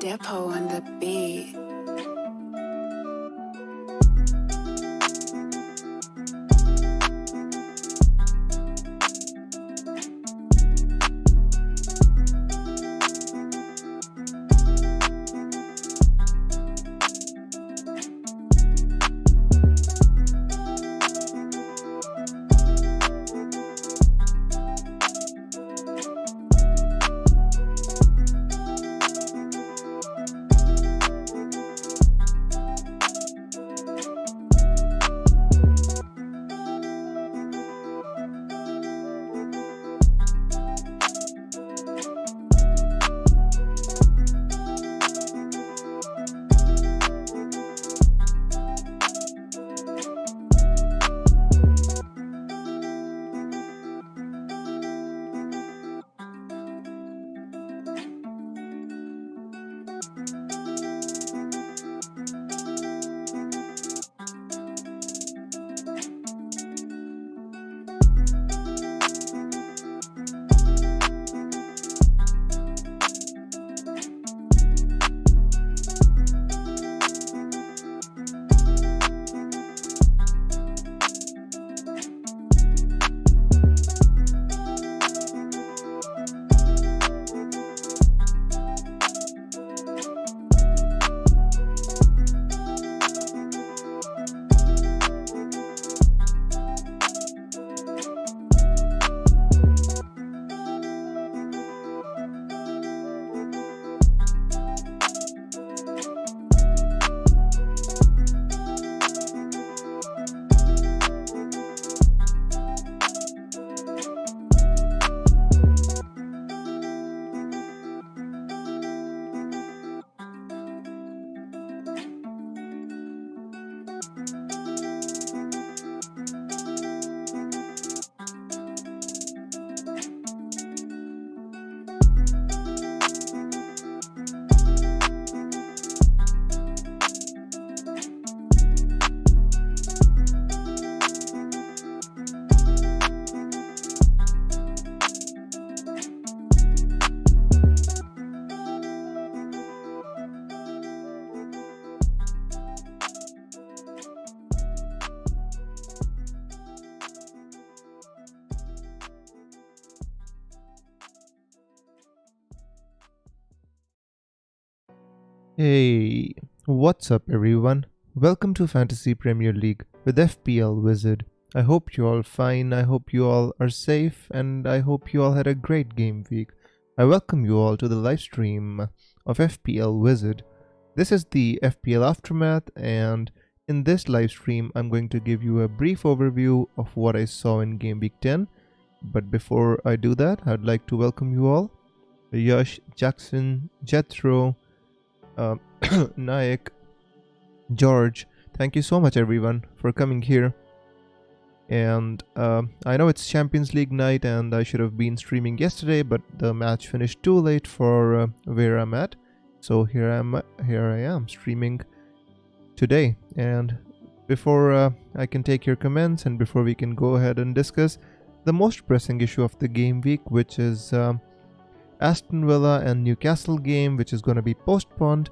Depo on the beat. Hey, what's up everyone? Welcome to Fantasy Premier League with FPL Wizard. I hope you all fine, I hope you all are safe, and I hope you all had a great game week. I welcome you all to the live stream of FPL Wizard. This is the FPL Aftermath, and in this live stream I'm going to give you a brief overview of what I saw in game week 10. But before I do that, I'd like to welcome you all. Yash, Jackson, Jethro, Nayak, George, thank you so much everyone for coming here. And I know it's Champions League night and I should have been streaming yesterday, but the match finished too late for where I'm at. So here I am streaming today. And before I can take your comments and before we can go ahead and discuss the most pressing issue of the game week, which is Aston Villa and Newcastle game, which is going to be postponed,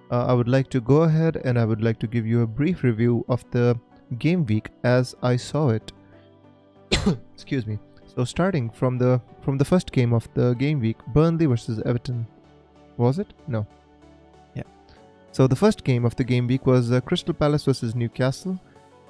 I would like to go ahead and I would like to give you a brief review of the game week as I saw it. Excuse me. So starting from the first game of the game week, Burnley versus Everton. Was it? No. Yeah. So the first game of the game week was Crystal Palace versus Newcastle.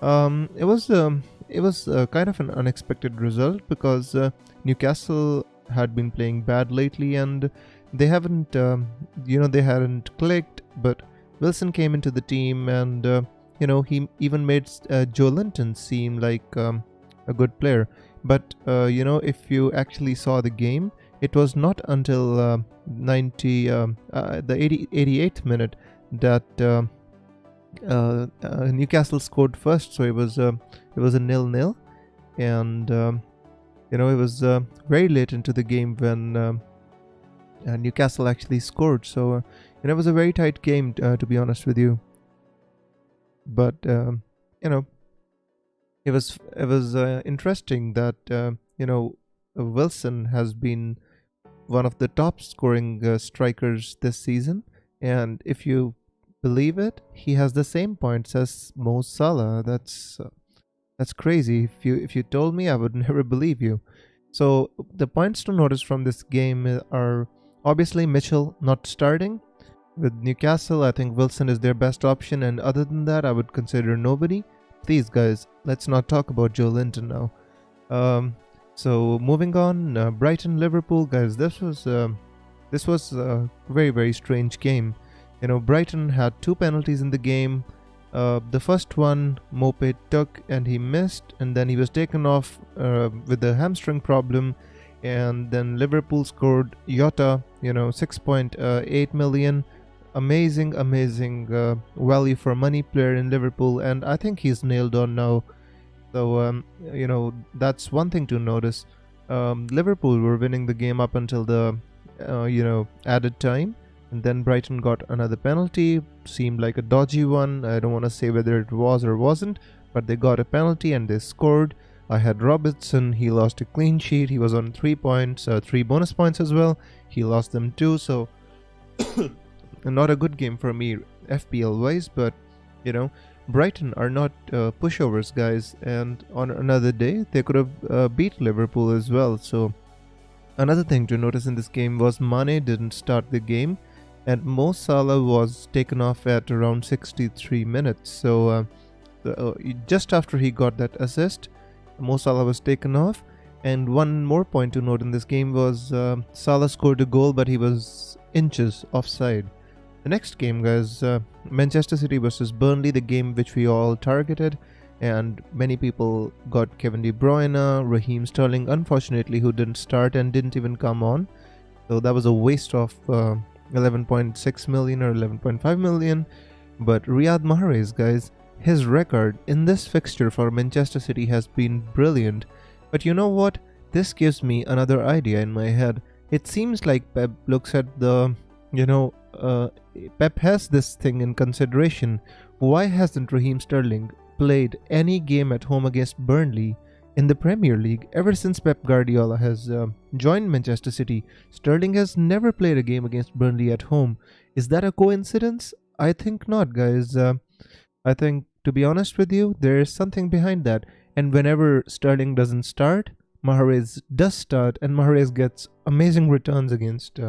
It was kind of an unexpected result because Newcastle had been playing bad lately and they haven't they hadn't clicked, but Wilson came into the team and he even made Joe Linton seem like a good player. But if you actually saw the game, it was not until the 88th minute that Newcastle scored first, so it was a 0-0, and it was very late into the game when Newcastle actually scored. So it was a very tight game, to be honest with you. But it was interesting that Wilson has been one of the top scoring strikers this season, And if you believe it, he has the same points as Mo Salah. That's crazy. If you told me, I would never believe you. So the points to notice from this game are obviously Mitchell not starting. With Newcastle, I think Wilson is their best option, and other than that, I would consider nobody. Please, guys, let's not talk about Joe Linton now. So moving on, Brighton Liverpool, guys. This was a very very strange game. You know, Brighton had two penalties in the game. The first one Mope took and he missed, and then he was taken off with a hamstring problem. And then Liverpool scored Jota, 6.8 million. Amazing value for money player in Liverpool, and I think he's nailed on now. So, that's one thing to notice. Liverpool were winning the game up until the, added time. And then Brighton got another penalty. Seemed like a dodgy one. I don't want to say whether it was or wasn't, but they got a penalty and they scored. I had Robertson. He lost a clean sheet. He was on 3 points, 3 bonus points as well. He lost them too. So, not a good game for me FPL wise, but Brighton are not pushovers, guys, and on another day they could have beat Liverpool as well. So another thing to notice in this game was Mane didn't start the game, and Mo Salah was taken off at around 63 minutes. So just after he got that assist, Mo Salah was taken off. And one more point to note in this game was Salah scored a goal, but he was inches offside. The next game, guys, Manchester City versus Burnley, the game which we all targeted, and many people got Kevin De Bruyne, Raheem Sterling, unfortunately, who didn't start and didn't even come on. So that was a waste of 11.6 million or 11.5 million. But Riyad Mahrez, guys, his record in this fixture for Manchester City has been brilliant. But you know what? This gives me another idea in my head. It seems like Pep looks at the, Pep has this thing in consideration. Why hasn't Raheem Sterling played any game at home against Burnley in the Premier League ever since Pep Guardiola has joined Manchester City? Sterling has never played a game against Burnley at home. Is that a coincidence? I think not, guys. I think, to be honest with you, there is something behind that. And whenever Sterling doesn't start, Mahrez does start, and Mahrez gets amazing returns against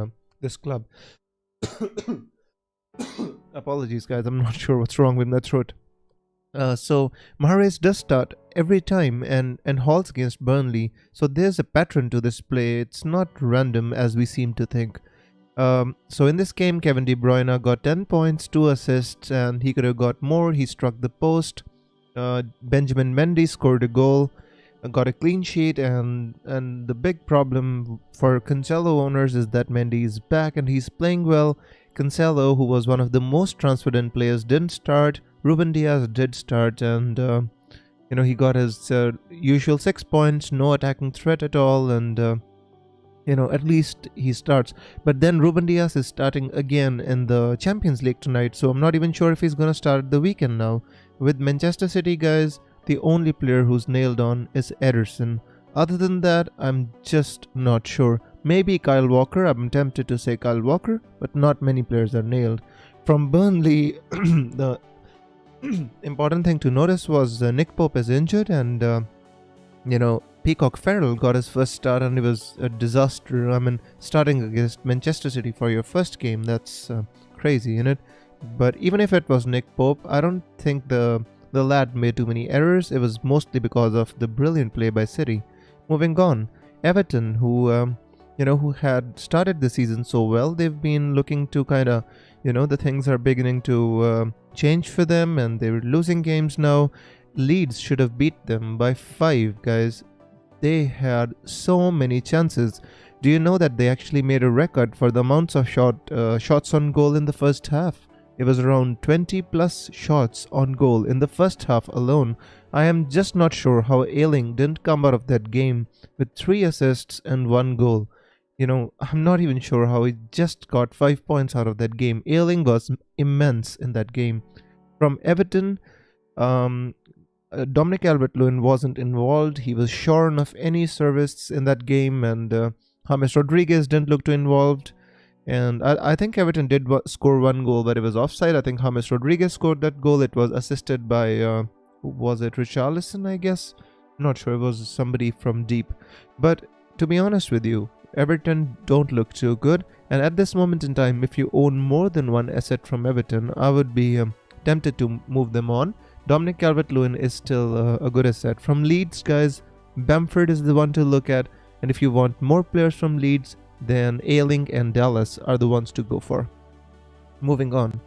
this club. Apologies, guys. I'm not sure what's wrong with my throat. So Mahrez does start every time and halts against Burnley. So there's a pattern to this play. It's not random as we seem to think. So in this game, Kevin De Bruyne got 10 points, 2 assists, and he could have got more. He struck the post. Benjamin Mendy scored a goal, got a clean sheet, and the big problem for Cancelo owners is that Mendy is back and he's playing well. Cancelo, who was one of the most transferred players, didn't start. Ruben Diaz did start, and he got his usual 6 points, no attacking threat at all, and at least he starts. But then Ruben Diaz is starting again in the Champions League tonight, so I'm not even sure if he's gonna start the weekend now. With Manchester City, guys, the only player who's nailed on is Ederson. Other than that, I'm just not sure. Maybe Kyle Walker. I'm tempted to say Kyle Walker, but not many players are nailed. From Burnley, the important thing to notice was Nick Pope is injured, and Peacock Farrell got his first start and it was a disaster. I mean, starting against Manchester City for your first game, that's crazy, isn't it? But even if it was Nick Pope, I don't think the lad made too many errors. It was mostly because of the brilliant play by City. Moving on, Everton, who had started the season so well, they've been looking to kind of, the things are beginning to change for them, and they're losing games now. Leeds should have beat them by 5, guys. They had so many chances. Do you know that they actually made a record for the amounts of shots on goal in the first half? It was around 20 plus shots on goal in the first half alone. I am just not sure how Ayling didn't come out of that game with 3 assists and 1 goal. I'm not even sure how he just got 5 points out of that game. Ayling was immense in that game. From Everton, Dominic Calvert-Lewin wasn't involved. He was shorn of any service in that game, and James Rodriguez didn't look too involved. And I think Everton did score one goal, but it was offside. I think James Rodriguez scored that goal. It was assisted by, who was it, Richarlison, I guess? Not sure, it was somebody from deep. But to be honest with you, Everton don't look too good. And at this moment in time, if you own more than one asset from Everton, I would be tempted to move them on. Dominic Calvert-Lewin is still a good asset. From Leeds, guys, Bamford is the one to look at. And if you want more players from Leeds, then Ayling and Dallas are the ones to go for. Moving on.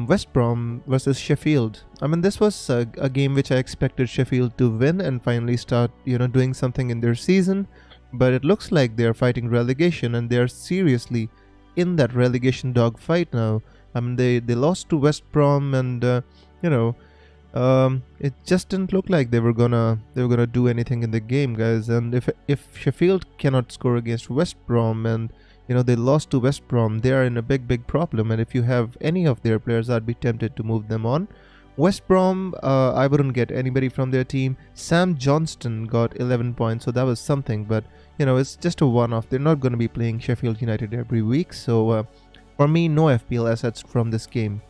West Brom versus Sheffield. I mean, this was a game which I expected Sheffield to win and finally start, doing something in their season. But it looks like they're fighting relegation and they're seriously in that relegation dogfight now. I mean, they lost to West Brom and, it just didn't look like they were gonna do anything in the game, guys. And if Sheffield cannot score against West Brom and they lost to West Brom, they are in a big problem. And if you have any of their players, I'd be tempted to move them on. West Brom, I wouldn't get anybody from their team. Sam Johnston got 11 points, so that was something. But it's just a one-off. They're not going to be playing Sheffield United every week. So for me, no FPL assets from this game.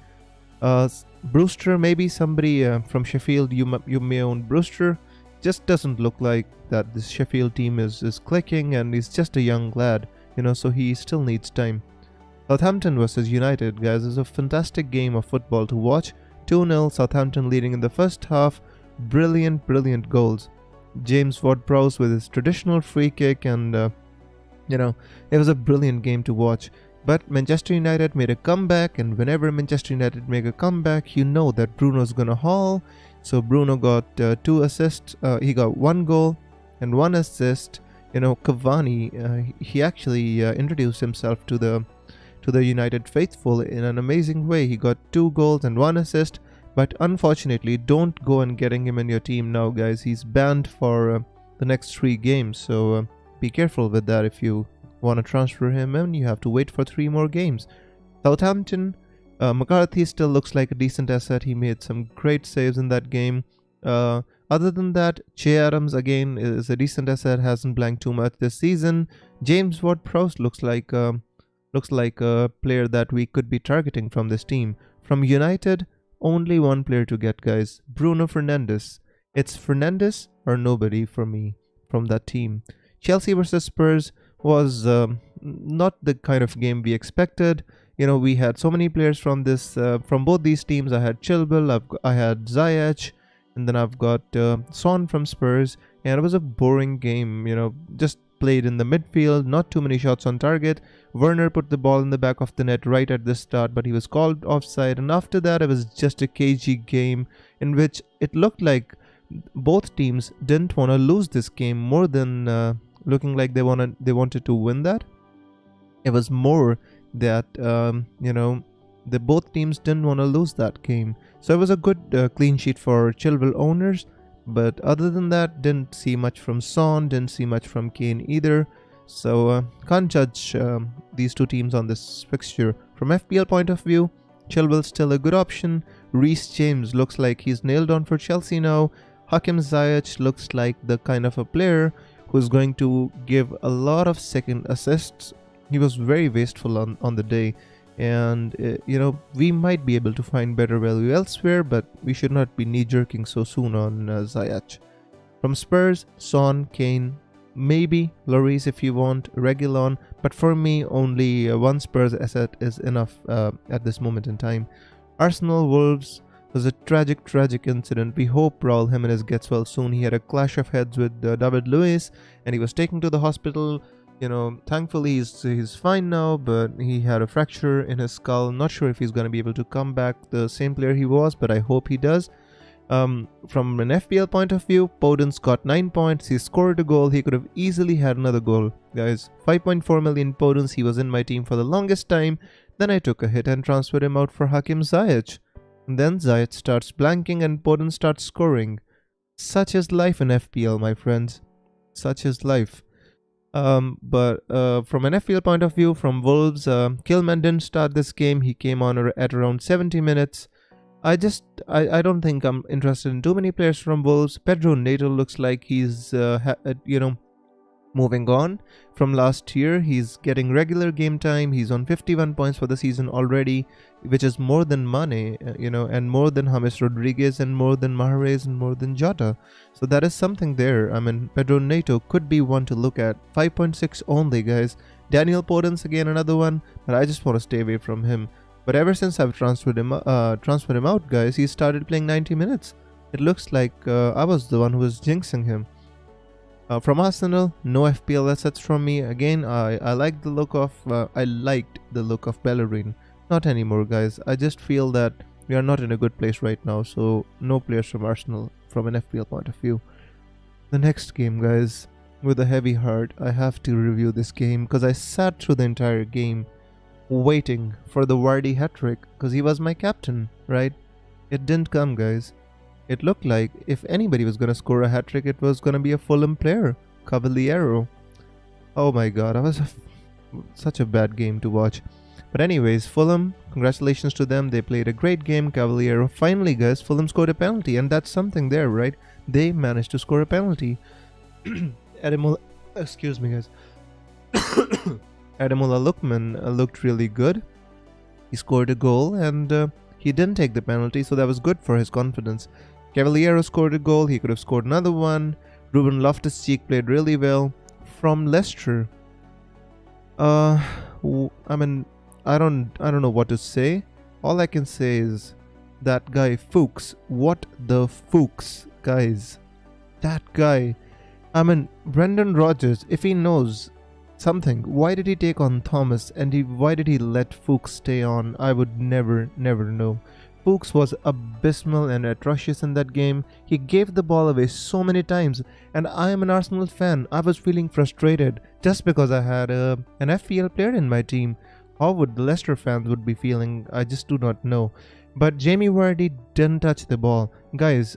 Brewster, maybe somebody from Sheffield. You may own Brewster. Just doesn't look like that this Sheffield team is clicking, and he's just a young lad, so he still needs time. Southampton versus United, guys, is a fantastic game of football to watch. 2-0, Southampton leading in the first half. Brilliant goals. James Ward-Prowse with his traditional free kick, and it was a brilliant game to watch. But Manchester United made a comeback, and whenever Manchester United make a comeback, you know that Bruno's gonna haul. So Bruno got 2 assists. He got 1 goal and 1 assist. Cavani, he actually introduced himself to the United faithful in an amazing way. He got 2 goals and 1 assist. But unfortunately, don't go and getting him in your team now, guys. He's banned for the next 3 games. So be careful with that. If you want to transfer him in, you have to wait for 3 more games. Southampton, McCarthy still looks like a decent asset. He made some great saves in that game. Other than that, Che Adams again is a decent asset. Hasn't blanked too much this season. James Ward-Prowse looks like a player that we could be targeting from this team. From United, only one player to get, guys. Bruno Fernandes. It's Fernandes or nobody for me from that team. Chelsea versus Spurs was not the kind of game we expected. We had so many players from both these teams. I had Chilwell, I had Ziyech, and then I've got Son from Spurs, and it was a boring game. Just played in the midfield, not too many shots on target. Werner put the ball in the back of the net right at the start, but he was called offside, and after that it was just a cagey game in which it looked like both teams didn't want to lose this game more than looking like they wanted to win that. It was more that the both teams didn't want to lose that game. So it was a good clean sheet for Chilwell owners. But other than that, didn't see much from Son, didn't see much from Kane either. So can't judge these 2 teams on this fixture. From FPL point of view, Chilwell's still a good option. Reece James looks like he's nailed on for Chelsea now. Hakim Ziyech looks like the kind of a player who's going to give a lot of second assists. He was very wasteful on the day. And we might be able to find better value elsewhere, but we should not be knee-jerking so soon on Ziyech. From Spurs, Son, Kane, maybe Lloris if you want, Reguilon, but for me only one Spurs asset is enough at this moment in time. Arsenal Wolves was a tragic incident. We hope Raul Jimenez gets well soon. He had a clash of heads with David Luiz, and he was taken to the hospital. Thankfully he's fine now, but he had a fracture in his skull. Not sure if he's going to be able to come back the same player he was, but I hope he does. From an FPL point of view, Podence got 9 points. He scored a goal. He could have easily had another goal, guys. 5.4 million Podence. He was in my team for the longest time. Then I took a hit and transferred him out for Hakim Ziyech. And then Ziyech starts blanking and Podence starts scoring. Such is life in FPL, my friends. Such is life. But from an FPL point of view, from Wolves, Kilman didn't start this game. He came on at around 70 minutes. I don't think I'm interested in too many players from Wolves. Pedro Neto looks like he's Moving on, from last year, he's getting regular game time. He's on 51 points for the season already, which is more than Mane, and more than James Rodriguez, and more than Mahrez, and more than Jota. So that is something there. I mean, Pedro Neto could be one to look at. 5.6 only, guys. Daniel Podence, again, another one, but I just want to stay away from him. But ever since I've transferred him out, guys, he started playing 90 minutes. It looks like I was the one who was jinxing him. From Arsenal, no FPL assets from me. Again, I liked the look of Bellerin. Not anymore, guys. I just feel that we are not in a good place right now, so no players from Arsenal from an FPL point of view. The next game, guys, with a heavy heart, I have to review this game because I sat through the entire game waiting for the Vardy hat-trick because he was my captain, right? It didn't come, guys. It looked like if anybody was going to score a hat-trick, it was going to be a Fulham player, Cavaliero. Oh my god, that was such a bad game to watch. But anyways, Fulham, congratulations to them. They played a great game, Cavaliero. Finally, guys, Fulham scored a penalty, and that's something there, right? They managed to score a penalty. Excuse me, guys. Ademola Lookman looked really good. He scored a goal, and he didn't take the penalty, so that was good for his confidence. Cavaliero scored a goal. He could have scored another one. Ruben Loftus-Cheek played really well. From Leicester, I mean, I don't know what to say. All I can say is that guy Fuchs. What the Fuchs, guys? That guy. I mean, Brendan Rodgers, if he knows something, why did he take on Thomas, and why did he let Fuchs stay on? I would never know. Fuchs was abysmal and atrocious in that game. He gave the ball away so many times, and I am an Arsenal fan. I was feeling frustrated just because I had an FPL player in my team. How would the Leicester fans would be feeling? I just do not know. But Jamie Vardy didn't touch the ball. Guys,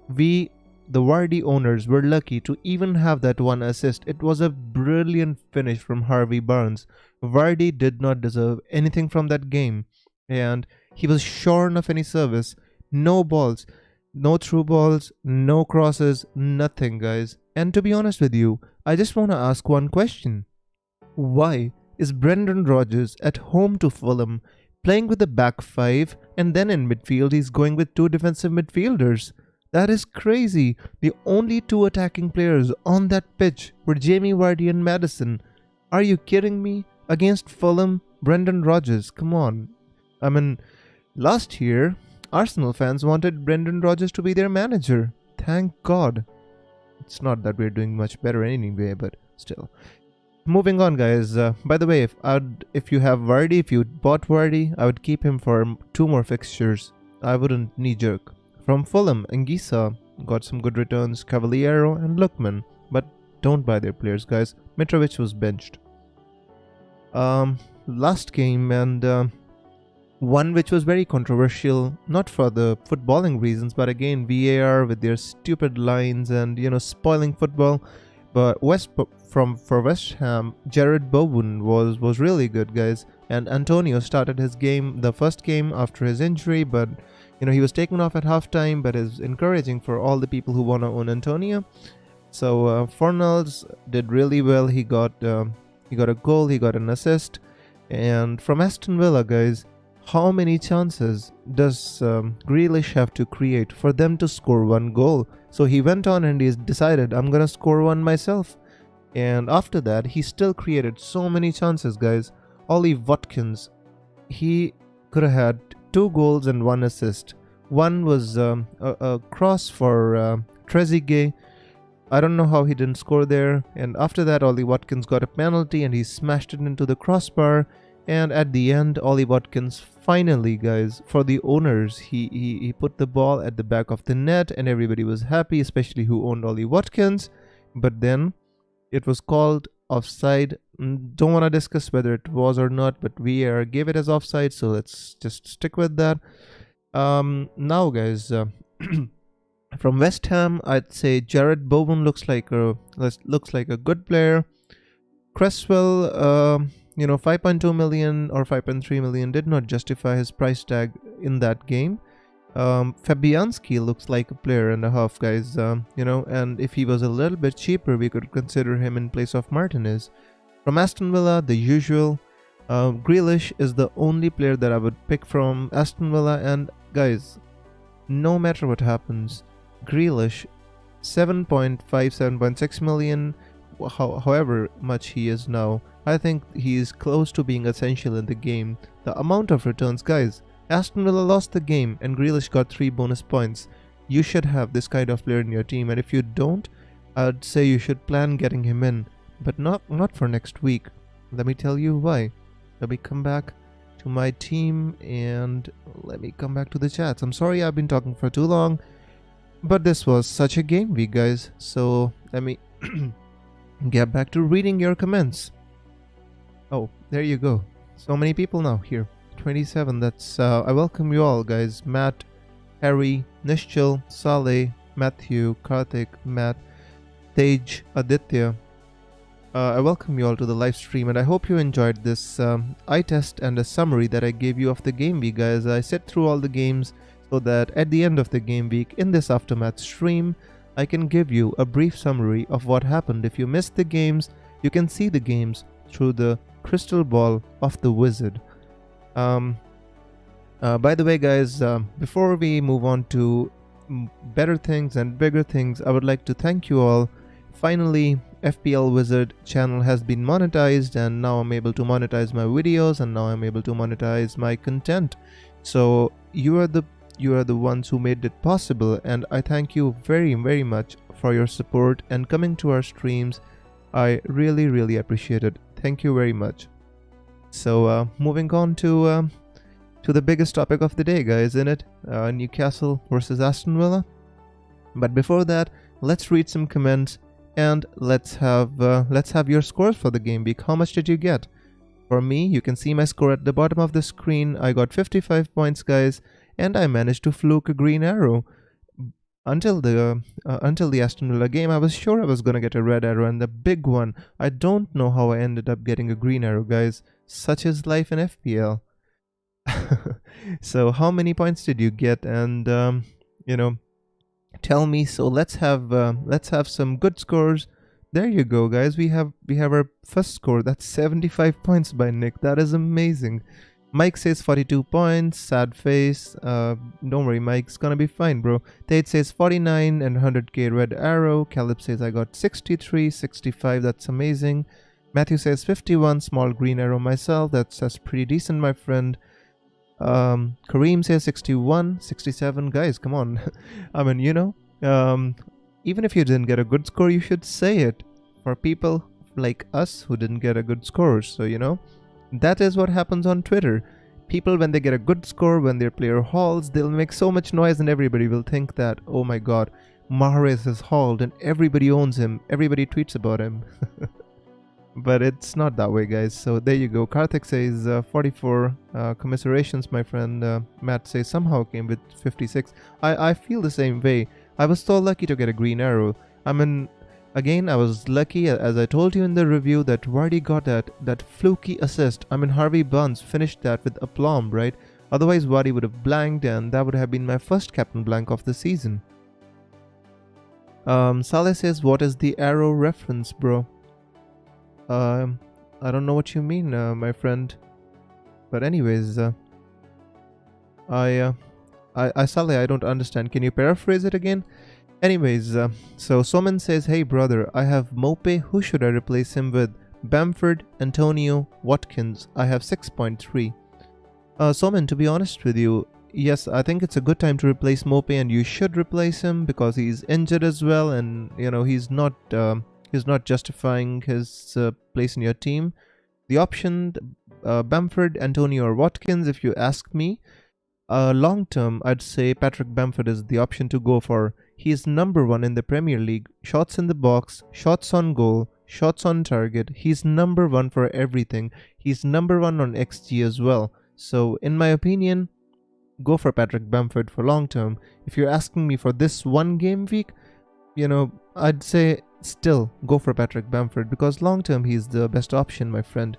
the Vardy owners were lucky to even have that one assist. It was a brilliant finish from Harvey Barnes. Vardy did not deserve anything from that game, and he was shorn of any service. No balls, no through balls, no crosses, nothing, guys. And to be honest with you, I just want to ask one question. Why is Brendan Rodgers at home to Fulham playing with the back five, and then in midfield he's going with two defensive midfielders? That is crazy. The only two attacking players on that pitch were Jamie Vardy and Maddison. Are you kidding me? Against Fulham, Brendan Rodgers, come on. I mean, last year, Arsenal fans wanted Brendan Rodgers to be their manager. Thank God. It's not that we're doing much better anyway, but still. Moving on, guys. By the way, if you have Vardy, if you bought Vardy, I would keep him for 2 more fixtures. I wouldn't knee-jerk. From Fulham, Anguissa got some good returns, Cavaliero and Lookman, but don't buy their players, guys. Mitrovic was benched. Last game, and one which was very controversial, not for the footballing reasons, but again VAR with their stupid lines and spoiling football. But for West Ham, Jared Bowen was really good, guys. And Antonio started his game, the first game after his injury, but he was taken off at halftime, but is encouraging for all the people who want to own Antonio. So Fornals did really well. He got a goal, he got an assist. And from Aston Villa, guys, how many chances does Grealish have to create for them to score 1 goal? So he went on and he decided, I'm going to score 1 myself. And after that, he still created so many chances, guys. Ollie Watkins, he could have had 2 goals and 1 assist. One was a cross for Trezeguet. I don't know how he didn't score there. And after that, Ollie Watkins got a penalty and he smashed it into the crossbar. And at the end, Ollie Watkins finally, guys, for the owners, he put the ball at the back of the net and everybody was happy, especially who owned Ollie Watkins. But then it was called offside. Don't want to discuss whether it was or not, but VAR gave it as offside, so let's just stick with that. Now, guys, from West Ham, I'd say Jared Bowen looks like a good player. Cresswell, 5.2 million or 5.3 million did not justify his price tag in that game. Fabianski looks like a player and a half, guys. And if he was a little bit cheaper, we could consider him in place of Martinez. From Aston Villa, the usual. Grealish is the only player that I would pick from Aston Villa. And guys, no matter what happens, Grealish, 7.5, 7.6 million, however much he is now, I think he is close to being essential in the game. The amount of returns, guys. Aston Villa lost the game and Grealish got 3 bonus points. You should have this kind of player in your team, and if you don't, I'd say you should plan getting him in, but not for next week. Let me tell you why. Let me come back to my team and let me come back to the chats. I'm sorry I've been talking for too long, but this was such a game week, guys. So let me get back to reading your comments. Oh, there you go. So many people now here. 27. That's I welcome you all, guys. Matt, Harry, Nishchal, Saleh, Matthew, Karthik, Matt, Tej, Aditya. I welcome you all to the live stream, and I hope you enjoyed this eye test and a summary that I gave you of the game week, guys. I set through all the games so that at the end of the game week in this aftermath stream, I can give you a brief summary of what happened. If you missed the games, you can see the games through the crystal ball of the wizard. By the way, guys, before we move on to better things and bigger things, I would like to thank you all. Finally, FPL Wizard channel has been monetized, and now I'm able to monetize my videos, and now I'm able to monetize my content. So you are the ones who made it possible, and I thank you very, very much for your support and coming to our streams. I really, really appreciate it. Thank you very much. So moving on to the biggest topic of the day, guys, in it, Newcastle versus Aston Villa. But before that, let's read some comments and let's have your scores for the game week. How much did you get? For me, you can see my score at the bottom of the screen. I got 55 points, guys, and I managed to fluke a green arrow. Until the Aston Villa game, I was sure I was gonna get a red arrow, and the big one. I don't know how I ended up getting a green arrow, guys. Such is life in FPL. So how many points did you get? And tell me. So let's have some good scores. There you go, guys. We have our first score. That's 75 points by Nick. That is amazing. Mike says 42 points. Sad face. Don't worry, Mike's gonna be fine, bro. Tate says 49 and 100k red arrow. Caleb says I got 63, 65. That's amazing. Matthew says 51 small green arrow myself. That's pretty decent, my friend. Kareem says 61, 67. Guys, come on. I mean, even if you didn't get a good score, you should say it for people like us who didn't get a good score. So, that is what happens on Twitter. People, when they get a good score, when their player hauls, they'll make so much noise and everybody will think that, oh my god, Mahrez has hauled and everybody owns him. Everybody tweets about him. But it's not that way, guys. So there you go. Karthik says 44. Commiserations, my friend. Matt says somehow came with 56. I feel the same way. I was so lucky to get a green arrow. I mean, again, I was lucky, as I told you in the review, that Vardy got that fluky assist. I mean, Harvey Barnes finished that with aplomb, right? Otherwise, Vardy would have blanked, and that would have been my first captain blank of the season. Saleh says, what is the arrow reference, bro? I don't know what you mean, my friend. But anyways, Saleh, I don't understand. Can you paraphrase it again? Anyways, so Soman says, hey brother, I have Mope. Who should I replace him with? Bamford, Antonio, Watkins. I have 6.3. Soman, to be honest with you, yes, I think it's a good time to replace Mope, and you should replace him because he's injured as well, and he's not justifying his place in your team. The option, Bamford, Antonio, or Watkins, if you ask me, long term, I'd say Patrick Bamford is the option to go for. He is number 1 in the Premier League. Shots in the box, shots on goal, shots on target. He's number 1 for everything. He's number 1 on XG as well. So, in my opinion, go for Patrick Bamford for long term. If you're asking me for this one game week, I'd say still go for Patrick Bamford because long term he's the best option, my friend.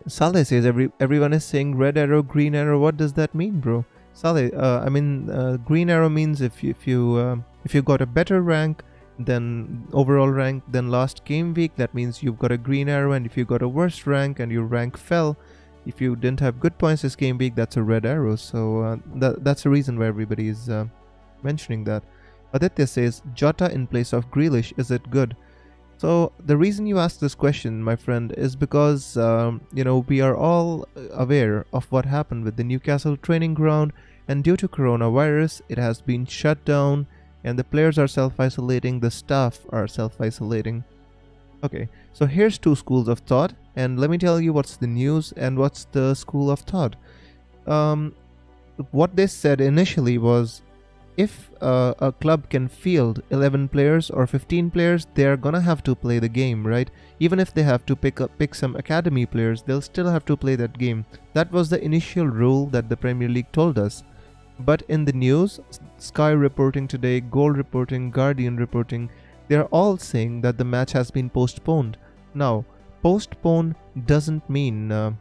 Saleh says everyone is saying red arrow, green arrow. What does that mean, bro? Saleh, green arrow means if you got a better rank than overall rank than last game week, that means you've got a green arrow. And if you got a worse rank and your rank fell, if you didn't have good points this game week, that's a red arrow. So that's the reason why everybody is mentioning that. Aditya says Jota in place of Grealish, is it good? So the reason you asked this question, my friend, is because we are all aware of what happened with the Newcastle training ground, and due to coronavirus it has been shut down and the players are self-isolating, the staff are self-isolating. Okay, so here's two schools of thought, and let me tell you what's the news and what's the school of thought. What they said initially was, if a club can field 11 players or 15 players, they're gonna have to play the game, right? Even if they have to pick some academy players, they'll still have to play that game. That was the initial rule that the Premier League told us. But in the news, Sky reporting today, Goal reporting, Guardian reporting, they're all saying that the match has been postponed. Now, postpone doesn't mean that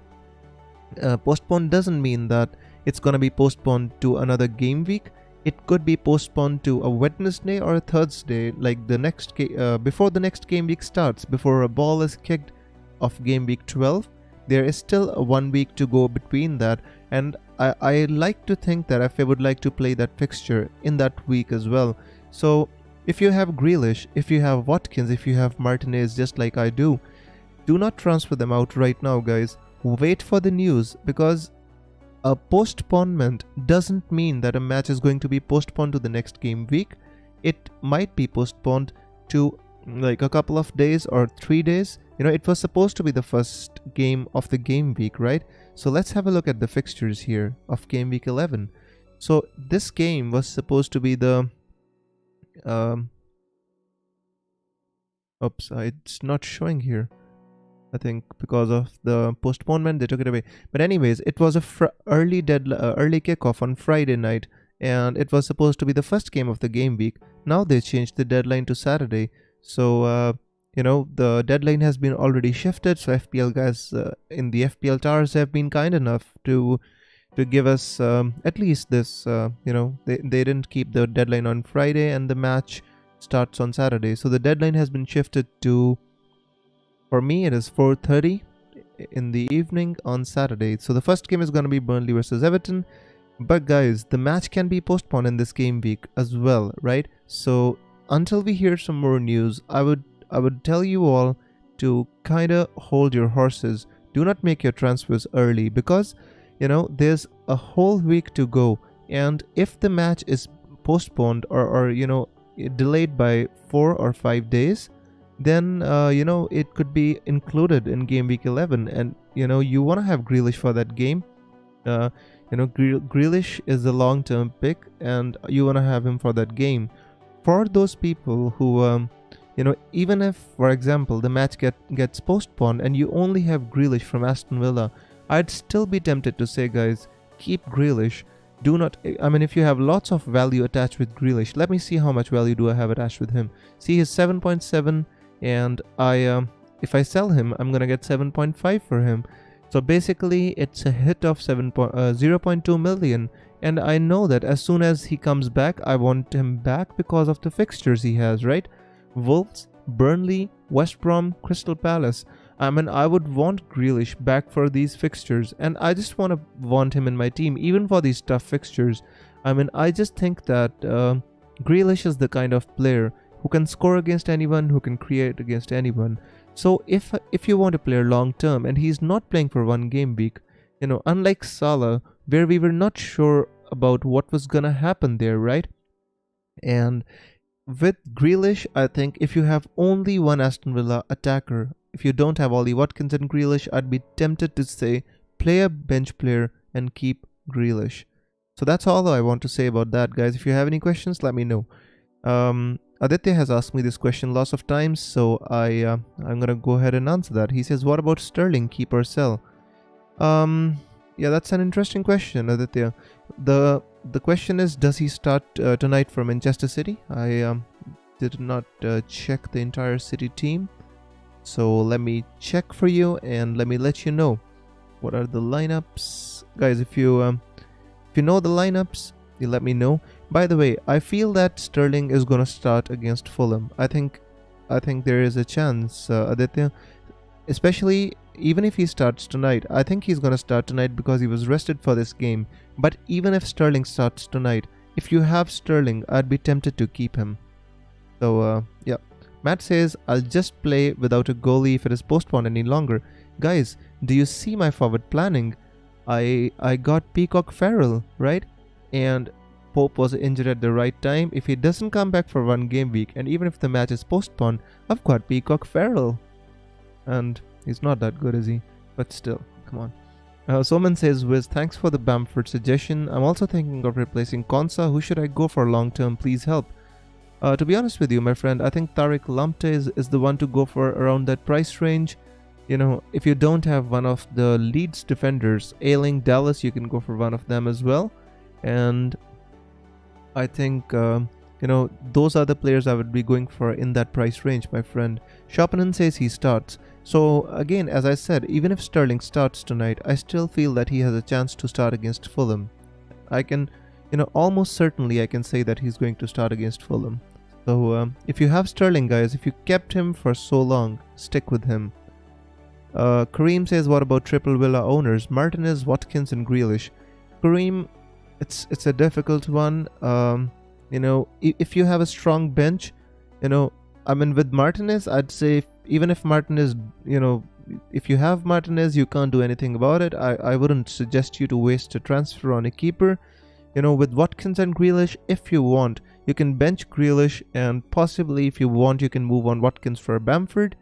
it's gonna be postponed to another game week. It could be postponed to a Wednesday or a Thursday, like the next before the next game week starts, before a ball is kicked of game week 12. There is still 1 week to go between that, and I like to think that FA would like to play that fixture in that week as well. So if you have Grealish, if you have Watkins, if you have Martinez, just like I do not transfer them out right now, guys. Wait for the news, because a postponement doesn't mean that a match is going to be postponed to the next game week. It might be postponed to like a couple of days or 3 days. It was supposed to be the first game of the game week, right? So let's have a look at the fixtures here of game week 11. So this game was supposed to be the it's not showing here. I think because of the postponement they took it away. But anyways, it was a early kickoff on Friday night, and it was supposed to be the first game of the game week. Now they changed the deadline to Saturday. So the deadline has been already shifted. So FPL guys in the FPL towers have been kind enough to give us at least this. They didn't keep the deadline on Friday, and the match starts on Saturday. So the deadline has been shifted to, for me, it is 4:30 in the evening on Saturday. So the first game is going to be Burnley versus Everton. But guys, the match can be postponed in this game week as well, right? So until we hear some more news, I would tell you all to kind of hold your horses. Do not make your transfers early, because there's a whole week to go, and if the match is postponed or delayed by 4 or 5 days, then it could be included in game week 11, and you want to have Grealish for that game. Grealish is a long-term pick, and you want to have him for that game. For those people who even if, for example, the match gets postponed and you only have Grealish from Aston Villa, I'd still be tempted to say, guys, keep Grealish. Do not, if you have lots of value attached with Grealish, let me see how much value do I have attached with him. See, he's 7.7, and if I sell him, I'm gonna get 7.5 for him. So basically it's a hit of 0.2 million, and I know that as soon as he comes back, I want him back because of the fixtures he has, right? Wolves, Burnley, West Brom, Crystal Palace. I would want Grealish back for these fixtures, and I just want him in my team, even for these tough fixtures. I just think that Grealish is the kind of player who can score against anyone, who can create against anyone. So if you want a player long term, and he's not playing for one game week, unlike Salah, where we were not sure about what was gonna happen there, right? And with Grealish, I think if you have only one Aston Villa attacker, if you don't have Ollie Watkins and Grealish, I'd be tempted to say play a bench player and keep Grealish. So that's all I want to say about that, guys. If you have any questions, let me know. Aditya has asked me this question lots of times, so I'm gonna go ahead and answer that. He says, what about Sterling, keep or sell? Yeah, that's an interesting question, Aditya. The question is, does he start tonight for Manchester City? I did not check the entire City team, so let me check for you and let me let you know. What are the lineups, guys? If you know the lineups, you let me know. By the way, I feel that Sterling is gonna start against Fulham. I think there is a chance, Aditya. Especially even if he starts tonight, I think he's gonna start tonight because he was rested for this game. But even if Sterling starts tonight, if you have Sterling, I'd be tempted to keep him. So yeah. Matt says, I'll just play without a goalie if it is postponed any longer. Guys, do you see my forward planning? I got Peacock Farrell, right? And Pope was injured at the right time. If he doesn't come back for one game week, and even if the match is postponed, I've got Peacock Farrell. And he's not that good, is he? But still, come on. Soman says, Wiz, thanks for the Bamford suggestion. I'm also thinking of replacing Konsa. Who should I go for long term? Please help. To be honest with you, my friend, I think Tariq Lamptey is the one to go for around that price range. You know, if you don't have one of the Leeds defenders, Ailing, Dallas, you can go for one of them as well. And I think, those are the players I would be going for in that price range, my friend. Shopanen says he starts. So again, as I said, even if Sterling starts tonight, I still feel that he has a chance to start against Fulham. I can, almost certainly I can say that he's going to start against Fulham. So if you have Sterling, guys, if you kept him for so long, stick with him. Kareem says, what about triple Villa owners? Martinez, Watkins and Grealish. Kareem, it's a difficult one. If you have a strong bench, with Martinez, I'd say even if Martinez, if you have Martinez, you can't do anything about it. I wouldn't suggest you to waste a transfer on a keeper. With Watkins and Grealish, if you want, you can bench Grealish, and possibly if you want, you can move on Watkins for Bamford,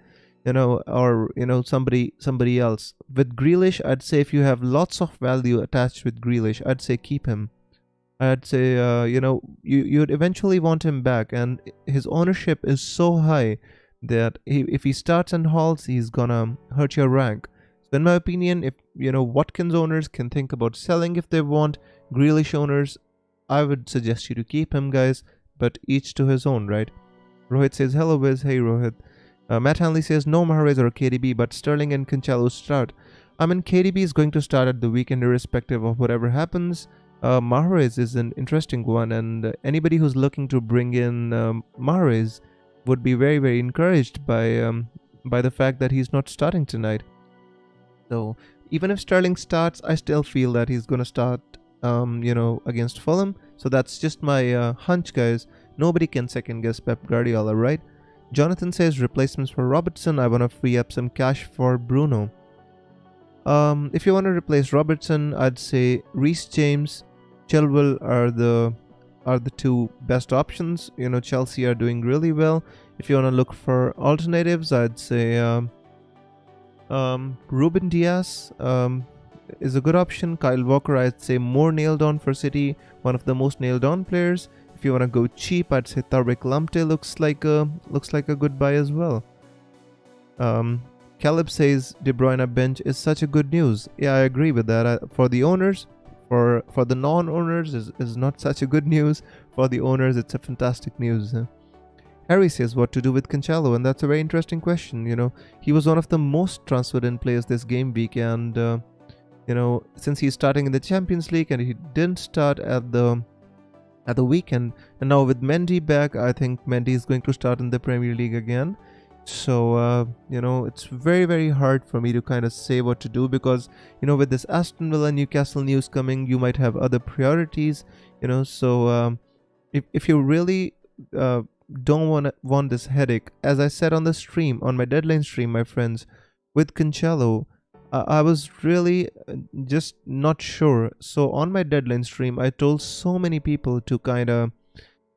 or somebody else. With Grealish, I'd say if you have lots of value attached with Grealish, I'd say keep him. I'd say you'd eventually want him back, and his ownership is so high that if he starts and halts, he's gonna hurt your rank. So in my opinion, if Watkins owners can think about selling if they want, Grealish owners, I would suggest you to keep him, guys, but each to his own, right? Rohit says, hello Wiz. Hey Rohit. Matt Hanley says, no Mahrez or KDB, but Sterling and Cancelo start. KDB is going to start at the weekend irrespective of whatever happens. Mahrez is an interesting one, and anybody who's looking to bring in Mahrez would be very, very encouraged by the fact that he's not starting tonight. So even if Sterling starts, I still feel that he's going to start against Fulham. So that's just my hunch, guys. Nobody can second guess Pep Guardiola, right? Jonathan says replacements for Robertson. I want to free up some cash for Bruno. If you want to replace Robertson, I'd say Reece James, Chilwell are the two best options. Chelsea are doing really well. If you want to look for alternatives, I'd say Ruben Dias is a good option. Kyle Walker, I'd say more nailed on for City, one of the most nailed on players. If you want to go cheap, I'd say Tariq Lamptey looks like a good buy as well. Caleb says De Bruyne bench is such a good news. Yeah, I agree with that. For the owners, for the non-owners is not such a good news. For the owners, it's a fantastic news. Harry says what to do with Cancelo, and that's a very interesting question. He was one of the most transferred in players this game week, and since he's starting in the Champions League and he didn't start at the weekend, and now with Mendy back, I think Mendy is going to start in the Premier League again. So it's very, very hard for me to kind of say what to do, because with this Aston Villa Newcastle news coming, you might have other priorities. So if you really don't want this headache, as I said on the stream, on my deadline stream, my friends, with Cancelo, I was really just not sure. So on my deadline stream, I told so many people to kind of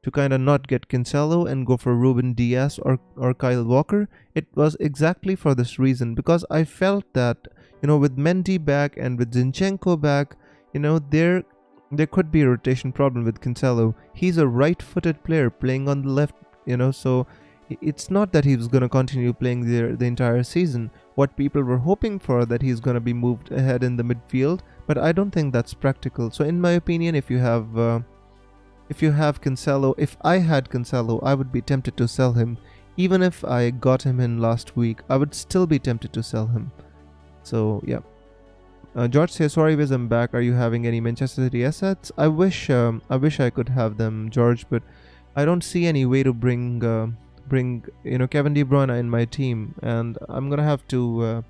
not get Cancelo and go for Ruben Dias or Kyle Walker. It was exactly for this reason, because I felt that with Mendy back and with Zinchenko back, there could be a rotation problem with Cancelo. He's a right-footed player playing on the left, so it's not that he was going to continue playing the entire season. What people were hoping for, that he's going to be moved ahead in the midfield, but I don't think that's practical. So in my opinion, if you have Cancelo, if I had Cancelo, I would be tempted to sell him. Even if I got him in last week, I would still be tempted to sell him. So yeah. George says, "Sorry, Wiz, I'm back. Are you having any Manchester City assets? I wish I could have them, George, but I don't see any way to bring Kevin De Bruyne in my team, and I'm gonna have to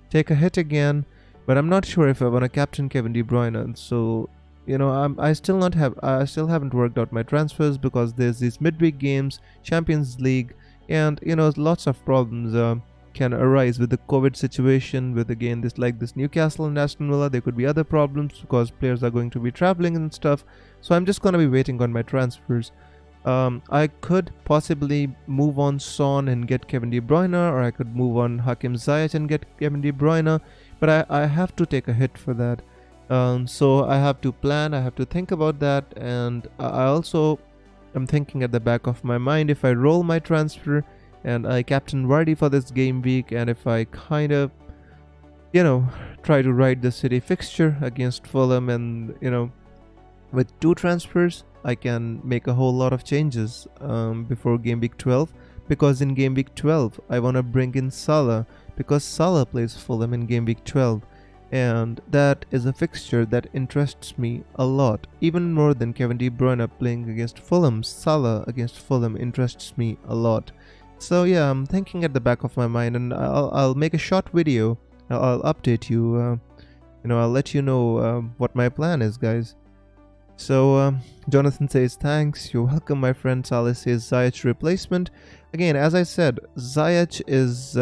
take a hit again. But I'm not sure if I want to captain Kevin De Bruyne. So I still haven't worked out my transfers because there's these midweek games, Champions League, and lots of problems can arise with the COVID situation. With again this Newcastle and Aston Villa, there could be other problems because players are going to be traveling and stuff. So I'm just gonna be waiting on my transfers. I could possibly move on Son and get Kevin De Bruyne, or I could move on Hakim Ziyech and get Kevin De Bruyne, but I have to take a hit for that. So I have to plan, I have to think about that, and I also am thinking at the back of my mind, if I roll my transfer and I captain Vardy for this game week, and if I kind of try to ride the City fixture against Fulham, and with 2 transfers I can make a whole lot of changes before game week 12, because in game week 12 I want to bring in Salah, because Salah plays Fulham in game week 12, and that is a fixture that interests me a lot, even more than Kevin De Bruyne playing against Fulham. Salah against Fulham interests me a lot. So yeah, I'm thinking at the back of my mind, and I'll make a short video. I'll update you. I'll let you know what my plan is, guys. So Jonathan says, "Thanks, you're welcome, my friend." Salah says, "Ziyech replacement." Again, as I said, Ziyech is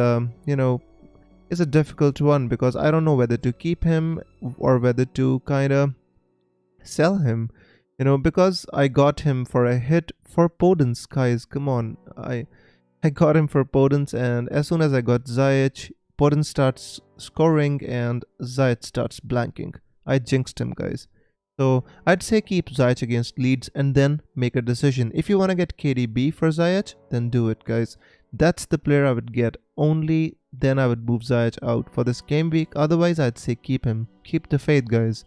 is a difficult one, because I don't know whether to keep him or whether to kind of sell him. Because I got him for a hit for Podence, guys. Come on, I got him for Podence, and as soon as I got Ziyech, Podence starts scoring and Ziyech starts blanking. I jinxed him, guys. So I'd say keep Ziyech against Leeds and then make a decision. If you want to get KDB for Ziyech, then do it, guys. That's the player I would get. Only then I would move Ziyech out for this game week. Otherwise, I'd say keep him. Keep the faith, guys.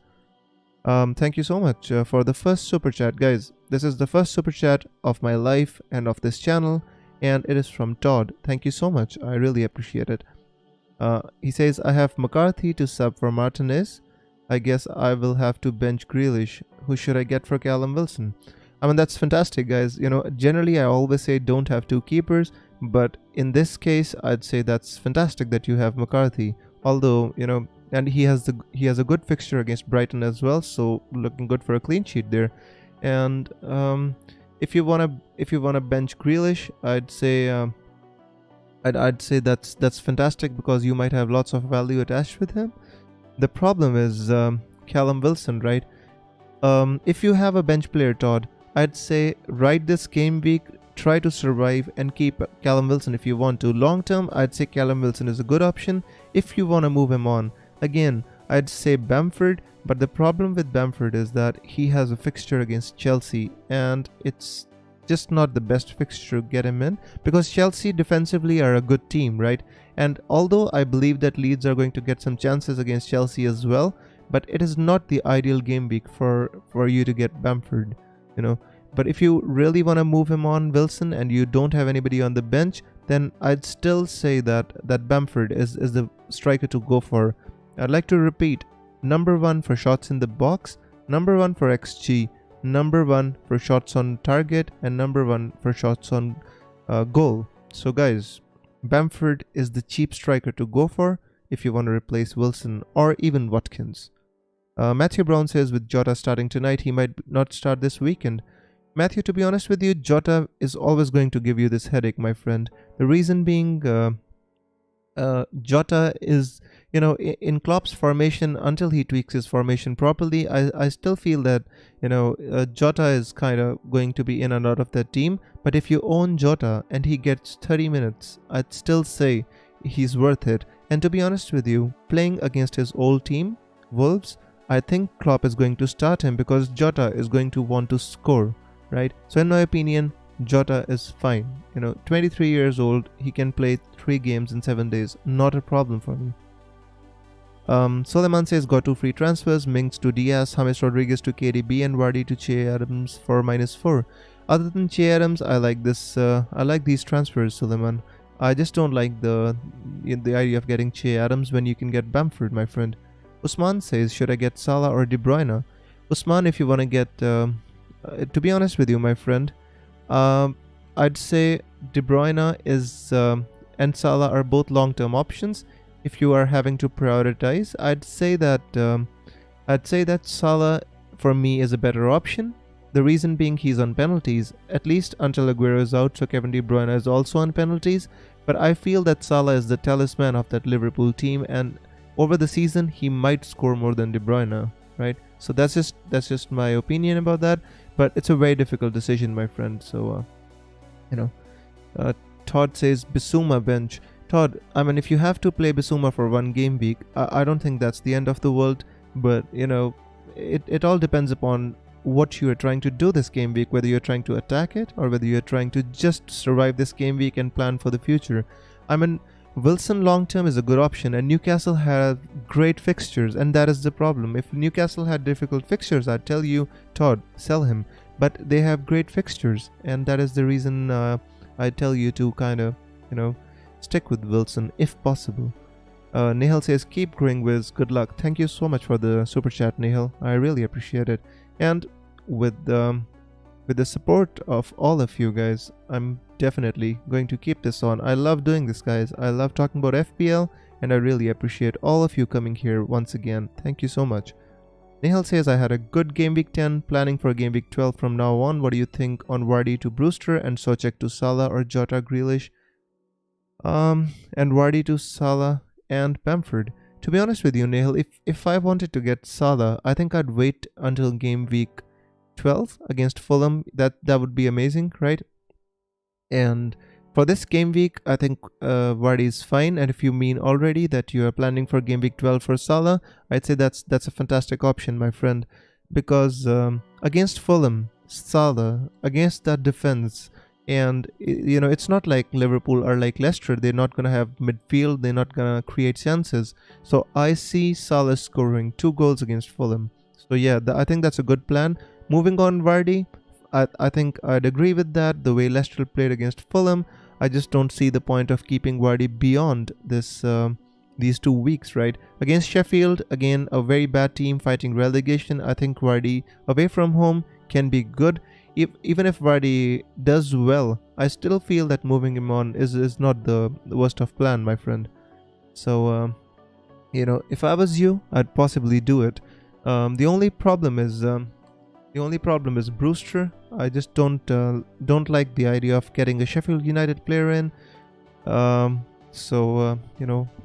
Thank you so much for the first super chat, guys. This is the first super chat of my life and of this channel, and it is from Todd. Thank you so much. I really appreciate it. He says, "I have McCarthy to sub for Martinez. I guess I will have to bench Grealish. Who should I get for Callum Wilson?" I mean, that's fantastic, guys. Generally I always say don't have 2 keepers, but in this case I'd say that's fantastic that you have McCarthy. Although, and he has a good fixture against Brighton as well, so looking good for a clean sheet there. And if you wanna bench Grealish, I'd say I'd say that's fantastic, because you might have lots of value attached with him. The problem is Callum Wilson, right? If you have a bench player, Todd, I'd say ride this game week, try to survive, and keep Callum Wilson if you want to. Long term, I'd say Callum Wilson is a good option if you want to move him on. Again, I'd say Bamford, but the problem with Bamford is that he has a fixture against Chelsea, and it's just not the best fixture to get him in, because Chelsea defensively are a good team, right? And although I believe that Leeds are going to get some chances against Chelsea as well, but it is not the ideal game week for you to get Bamford, But if you really want to move him on, Wilson, and you don't have anybody on the bench, then I'd still say that Bamford is the striker to go for. I'd like to repeat: number 1 for shots in the box, number 1 for XG, number 1 for shots on target, and number 1 for shots on goal. So guys, Bamford is the cheap striker to go for if you want to replace Wilson or even Watkins. Matthew Brown says, "With Jota starting tonight, he might not start this weekend." Matthew, to be honest with you, Jota is always going to give you this headache, my friend. The reason being, Jota is, in Klopp's formation, until he tweaks his formation properly, I still feel that, Jota is kind of going to be in and out of that team. But if you own Jota and he gets 30 minutes, I'd still say he's worth it. And to be honest with you, playing against his old team, Wolves, I think Klopp is going to start him because Jota is going to want to score, right? So in my opinion, Jota is fine. 23 years old, he can play 3 games in 7 days. Not a problem for me. Soleiman says, "Got 2 free transfers, Mings to Diaz, James Rodriguez to KDB, and Vardy to Che Adams for -4. Other than Che Adams, I like these transfers, Soleiman. I just don't like the idea of getting Che Adams when you can get Bamford, my friend. Usman says, should I get Salah or De Bruyne? Usman, if you want to get, to be honest with you, my friend, I'd say De Bruyne is and Salah are both long-term options. If you are having to prioritize, I'd say that Salah for me is a better option. The reason being he's on penalties, at least until Aguero is out, so Kevin De Bruyne is also on penalties. But I feel that Salah is the talisman of that Liverpool team, and over the season he might score more than De Bruyne, right? So that's just my opinion about that. But it's a very difficult decision, my friend. So you know, Todd says Bissouma bench. Todd, I mean, if you have to play Bissouma for one game week, I don't think that's the end of the world. But it all depends upon what you are trying to do this game week, whether you're trying to attack it or whether you're trying to just survive this game week and plan for the future. I mean, Wilson long term is a good option, and Newcastle have great fixtures, and that is the problem. If Newcastle had difficult fixtures, I'd tell you, Todd, sell him. But they have great fixtures, and that is the reason I tell you to kind of, stick with Wilson if possible. Nihal says, keep growing, Wiz. Good luck. Thank you so much for the super chat, Nihal. I really appreciate it. And with the support of all of you guys, I'm definitely going to keep this on. I love doing this, guys. I love talking about FPL, and I really appreciate all of you coming here once again. Thank you so much. Nihal says, I had a good game week 10, planning for game week 12 from now on. What do you think on Vardy to Brewster and Socek to Salah or Jota Grealish? And Vardy to Salah and Bamford. To be honest with you, Nihal, if I wanted to get Salah, I think I'd wait until game week 12 against Fulham. That would be amazing, right? And for this game week, I think Vardy is fine. And if you mean already that you are planning for game week 12 for Salah, I'd say that's a fantastic option, my friend. Because against Fulham, Salah, against that defense, and it's not like Liverpool are like Leicester. They're not going to have midfield. They're not going to create chances. So I see Salah scoring 2 goals against Fulham. So yeah, I think that's a good plan. Moving on, Vardy, I think I'd agree with that. The way Leicester played against Fulham, I just don't see the point of keeping Vardy beyond these 2 weeks, right? Against Sheffield, again, a very bad team fighting relegation. I think Vardy away from home can be good. Even if Vardy does well, I still feel that moving him on is not the worst of plan, my friend. So, if I was you, I'd possibly do it. The only problem is Brewster. I just don't like the idea of getting a Sheffield United player in. So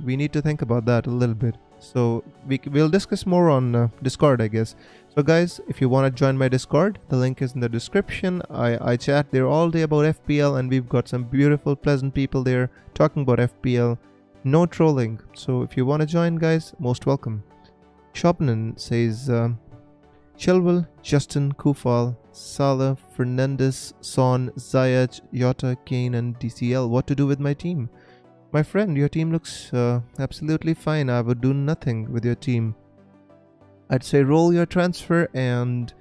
we need to think about that a little bit. So we'll discuss more on Discord, I guess. So guys, if you want to join my Discord, the link is in the description. I chat there all day about FPL, and we've got some beautiful, pleasant people there talking about FPL. No trolling. So if you want to join, guys, most welcome. Shopnan says, Chilwell, Justin, Kufal, Salah, Fernandes, Son, Ziyech, Jota, Kane, and DCL. What to do with my team? My friend, your team looks absolutely fine. I would do nothing with your team. I'd say roll your transfer, and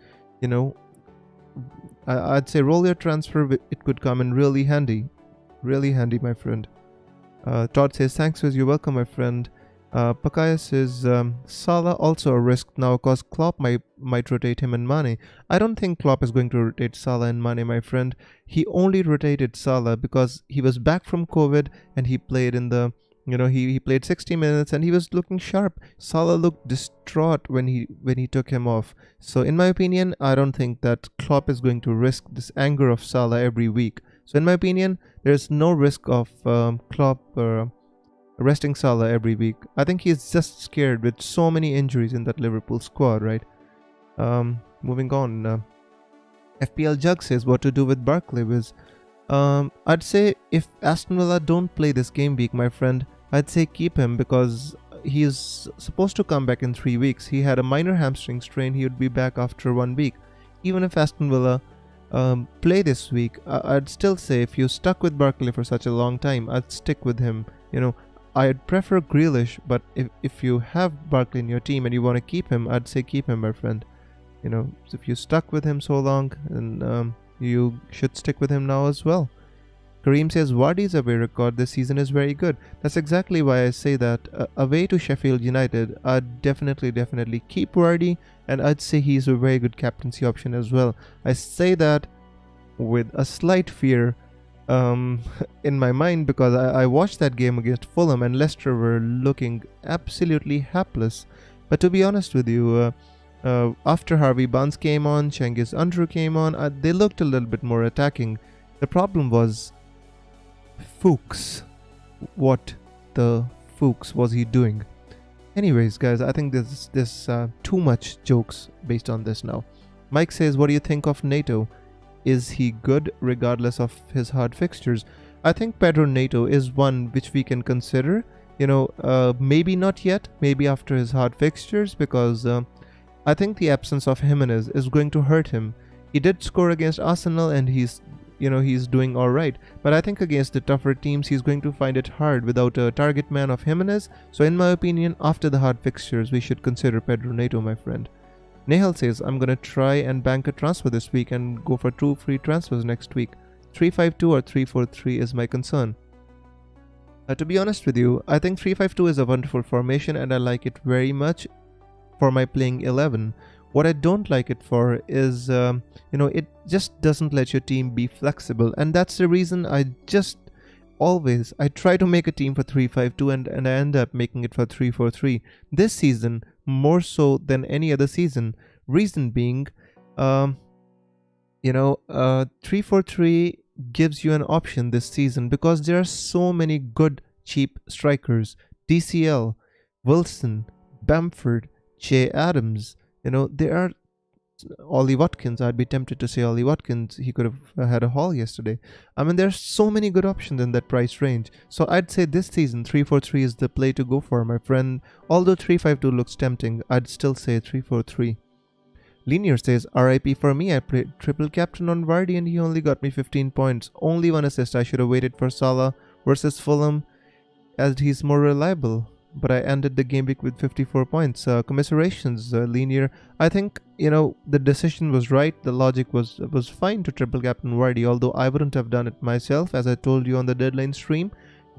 I'd say roll your transfer. It could come in really handy, my friend. Todd says, thanks, Wiz. You're welcome, my friend. Pakaya says, Salah also a risk now because Klopp might rotate him and Mane. I don't think Klopp is going to rotate Salah and Mane, my friend. He only rotated Salah because he was back from COVID and he played in the, he played 60 minutes and he was looking sharp. Salah looked distraught when he took him off. So in my opinion, I don't think that Klopp is going to risk this anger of Salah every week. So in my opinion, there's no risk of Klopp resting Salah every week. I think he's just scared with so many injuries in that Liverpool squad, right? Moving on. FPL Jug says, what to do with Barkley, Wiz? I'd say if Aston Villa don't play this game week, my friend, I'd say keep him because he is supposed to come back in 3 weeks. He had a minor hamstring strain. He would be back after 1 week. Even if Aston Villa play this week, I'd still say if you stuck with Barkley for such a long time, I'd stick with him. I'd prefer Grealish, but if you have Barkley in your team and you want to keep him, I'd say keep him, my friend. So if you stuck with him so long, then you should stick with him now as well. Kareem says Vardy's away record this season is very good. That's exactly why I say that away to Sheffield United, I'd definitely keep Vardy, and I'd say he's a very good captaincy option as well. I say that with a slight fear in my mind, because I watched that game against Fulham and Leicester were looking absolutely hapless. But to be honest with you, after Harvey Barnes came on, Cengiz Andrew came on, they looked a little bit more attacking. The problem was Fuchs. What the Fuchs was he doing? Anyways, guys, I think there's too much jokes based on this now. Mike says, what do you think of Neto? Is he good regardless of his hard fixtures? I think Pedro Neto is one which we can consider. Maybe not yet, maybe after his hard fixtures, because I think the absence of Jimenez is going to hurt him. He did score against Arsenal and he's doing alright, but I think against the tougher teams he's going to find it hard without a target man of Jimenez. So in my opinion, after the hard fixtures, we should consider Pedro Neto, my friend. Nehal says, I'm gonna try and bank a transfer this week and go for 2 free transfers next week. 3-5-2 or 3-4-3 is my concern. To be honest with you, I think 3-5-2 is a wonderful formation and I like it very much for my playing 11. What I don't like it for is, it just doesn't let your team be flexible. And that's the reason I try to make a team for 3-5-2 and I end up making it for 3-4-3. This season, more so than any other season. Reason being, 3-4-3 gives you an option this season because there are so many good cheap strikers. DCL, Wilson, Bamford, Che Adams. There are Ollie Watkins. I'd be tempted to say Ollie Watkins. He could have had a haul yesterday. I mean, there's so many good options in that price range. So I'd say this season 3-4-3 is the play to go for, my friend. Although 3-5-2 looks tempting, I'd still say 3-4-3. Linear says, RIP for me, I played triple captain on Vardy and he only got me 15 points. Only 1 assist. I should have waited for Salah versus Fulham as he's more reliable. But I ended the game week with 54 points. Commiserations, Linear. I think, the decision was right. The logic was fine to triple captain Vardy, although I wouldn't have done it myself, as I told you on the deadline stream.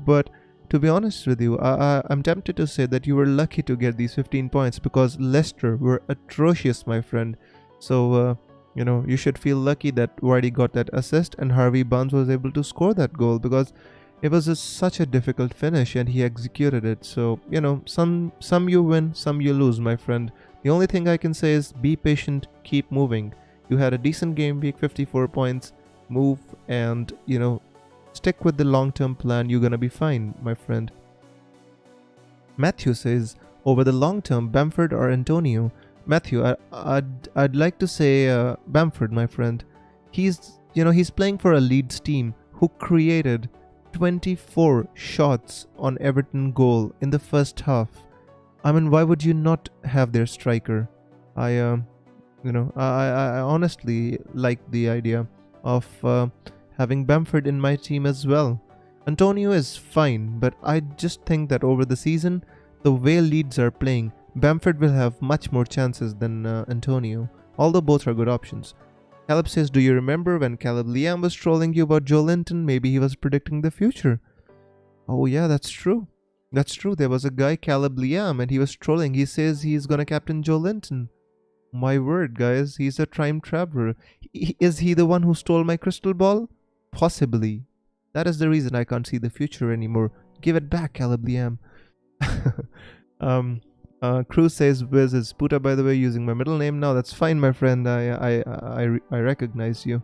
But to be honest with you, I'm tempted to say that you were lucky to get these 15 points because Leicester were atrocious, my friend. So, you should feel lucky that Vardy got that assist and Harvey Barnes was able to score that goal because it was such a difficult finish and he executed it. So, some you win, some you lose, my friend. The only thing I can say is be patient, keep moving. You had a decent game week, 54 points, move and, stick with the long-term plan. You're gonna be fine, my friend. Matthew says, over the long term, Bamford or Antonio? Matthew, I'd like to say Bamford, my friend. He's playing for a Leeds team who created 24 shots on Everton goal in the first half. I mean, why would you not have their striker? I honestly like the idea of having Bamford in my team as well. Antonio is fine, but I just think that over the season, the way Leeds are playing, Bamford will have much more chances than Antonio, although both are good options. Caleb says, do you remember when Caleb Liam was trolling you about Joe Linton? Maybe he was predicting the future. Oh yeah, that's true. That's true. There was a guy, Caleb Liam, and he was trolling. He says he's gonna captain Joe Linton. My word, guys, he's a time traveler. Is he the one who stole my crystal ball? Possibly. That is the reason I can't see the future anymore. Give it back, Caleb Liam. Cruz says, Wiz is Puta, by the way, using my middle name now. That's fine, my friend. I recognize you.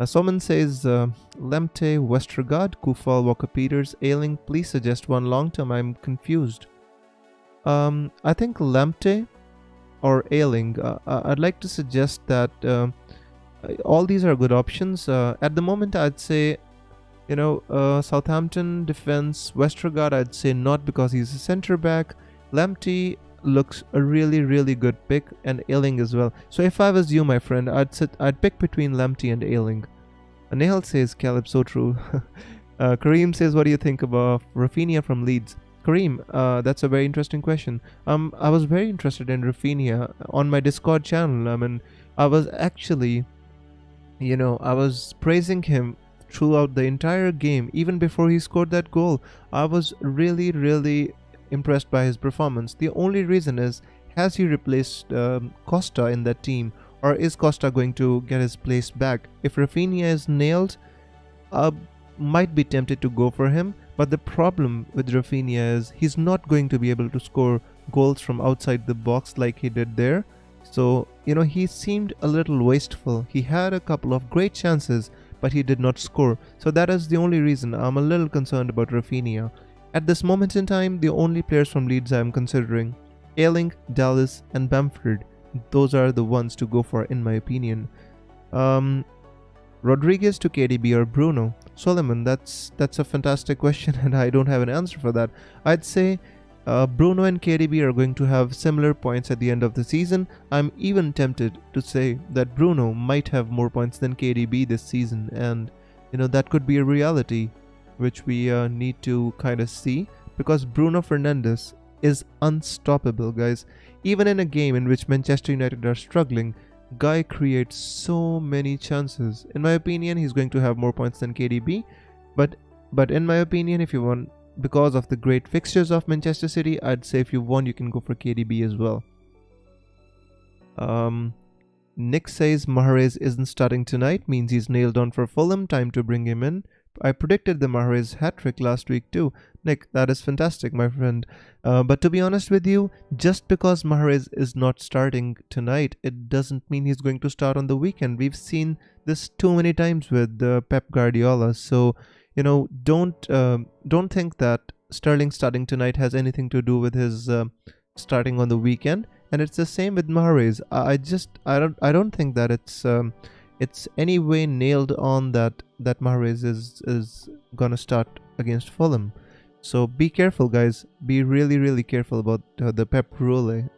Someone says, Lemte, Westergaard, Kufal, Walker Peters, Ailing. Please suggest one long term. I'm confused. I think Lemte or Ailing. I'd like to suggest that all these are good options. At the moment, I'd say, Southampton defense, Westergaard, I'd say not because he's a centre back. Lemte looks a really good pick, and Ailing as well. So if I was you, my friend, I'd pick between Lemte and Ailing. Nehal says, Caleb, so true. Kareem says, what do you think about Rafinha from Leeds? Kareem, that's a very interesting question. I was very interested in Rafinha on my Discord channel. I mean, I was actually, I was praising him throughout the entire game, even before he scored that goal. I was really impressed by his performance. The only reason is, has he replaced Costa in that team, or is Costa going to get his place back? If Rafinha is nailed, might be tempted to go for him, but the problem with Rafinha is he's not going to be able to score goals from outside the box like he did there. So, he seemed a little wasteful. He had a couple of great chances, but he did not score. So that is the only reason I'm a little concerned about Rafinha. At this moment in time, the only players from Leeds I am considering: Ayling, Dallas, and Bamford. Those are the ones to go for, in my opinion. Rodriguez to KDB or Bruno? Solomon, that's a fantastic question, and I don't have an answer for that. I'd say Bruno and KDB are going to have similar points at the end of the season. I'm even tempted to say that Bruno might have more points than KDB this season, and that could be a reality which we need to kind of see, because Bruno Fernandes is unstoppable, guys. Even in a game in which Manchester United are struggling, guy creates so many chances. In my opinion, he's going to have more points than KDB, but in my opinion, if you want, because of the great fixtures of Manchester City, I'd say if you want, you can go for KDB as well. Nick says Mahrez isn't starting tonight, means he's nailed on for Fulham, time to bring him in. I predicted the Mahrez hat-trick last week too. Nick, that is fantastic, my friend. But to be honest with you, just because Mahrez is not starting tonight, it doesn't mean he's going to start on the weekend. We've seen this too many times with Pep Guardiola. So, don't think that Sterling starting tonight has anything to do with his starting on the weekend. And it's the same with Mahrez. I don't think that it's any way nailed on that Mahrez is gonna start against Fulham. So be careful, guys. Be really careful about the Pep rule.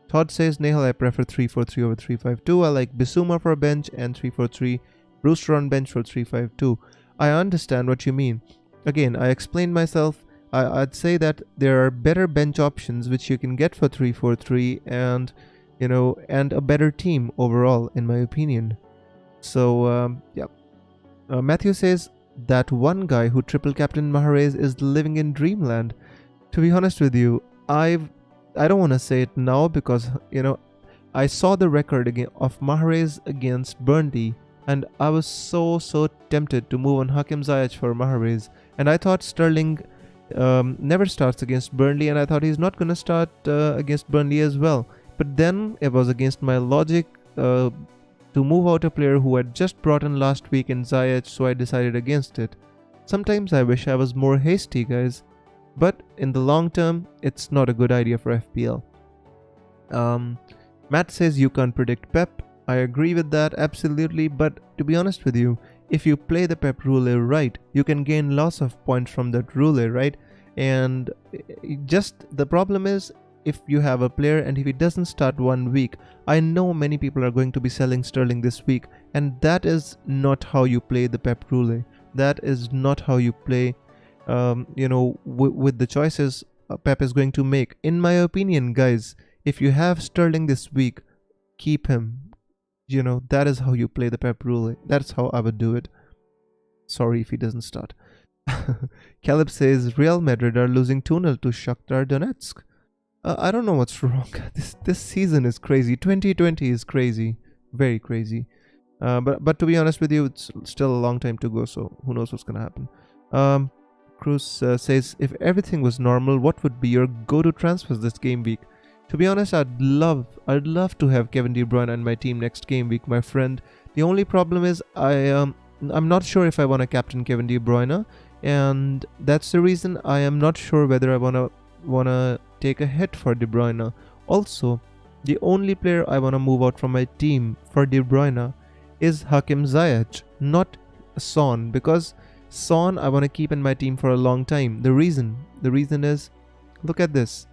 Todd says, Nehal, I prefer 3-4-3 over 3-5-2. I like Bissouma for bench and 3-4-3. Brewster on bench for 3-5-2. I understand what you mean. Again, I explained myself. I'd say that there are better bench options which you can get for 3-4-3 and a better team overall, in my opinion. So Matthew says that one guy who triple captain Mahrez is living in dreamland. To be honest with you, I don't want to say it now because I saw the record of Mahrez against Burnley, and I was so tempted to move on Hakim Ziyech for Mahrez, and I thought Sterling never starts against Burnley, and I thought he's not going to start against Burnley as well. But then it was against my logic to move out a player who had just brought in last week in Ziyech, so I decided against it. Sometimes I wish I was more hasty, guys, but in the long term, it's not a good idea for FPL. Matt says you can't predict Pep. I agree with that, absolutely, but to be honest with you, if you play the Pep rule right, you can gain lots of points from that rule, right? And just the problem is, if you have a player and if he doesn't start 1 week, I know many people are going to be selling Sterling this week, and that is not how you play the Pep rule. That is not how you play, with the choices Pep is going to make. In my opinion, guys, if you have Sterling this week, keep him. That is how you play the Pep rule. That's how I would do it. Sorry if he doesn't start. Caleb says Real Madrid are losing 2-0 to Shakhtar Donetsk. I don't know what's wrong. This season is crazy. 2020 is crazy, very crazy. But to be honest with you, it's still a long time to go. So who knows what's gonna happen. Cruz says, if everything was normal, what would be your go-to transfers this game week? To be honest, I'd love to have Kevin De Bruyne in my team next game week, my friend. The only problem is I'm not sure if I want to captain Kevin De Bruyne, and that's the reason I am not sure whether I wanna take a hit for De Bruyne. Also, the only player I wanna move out from my team for De Bruyne is Hakim Ziyech, not Son, because Son I wanna keep in my team for a long time. The reason is, look at this.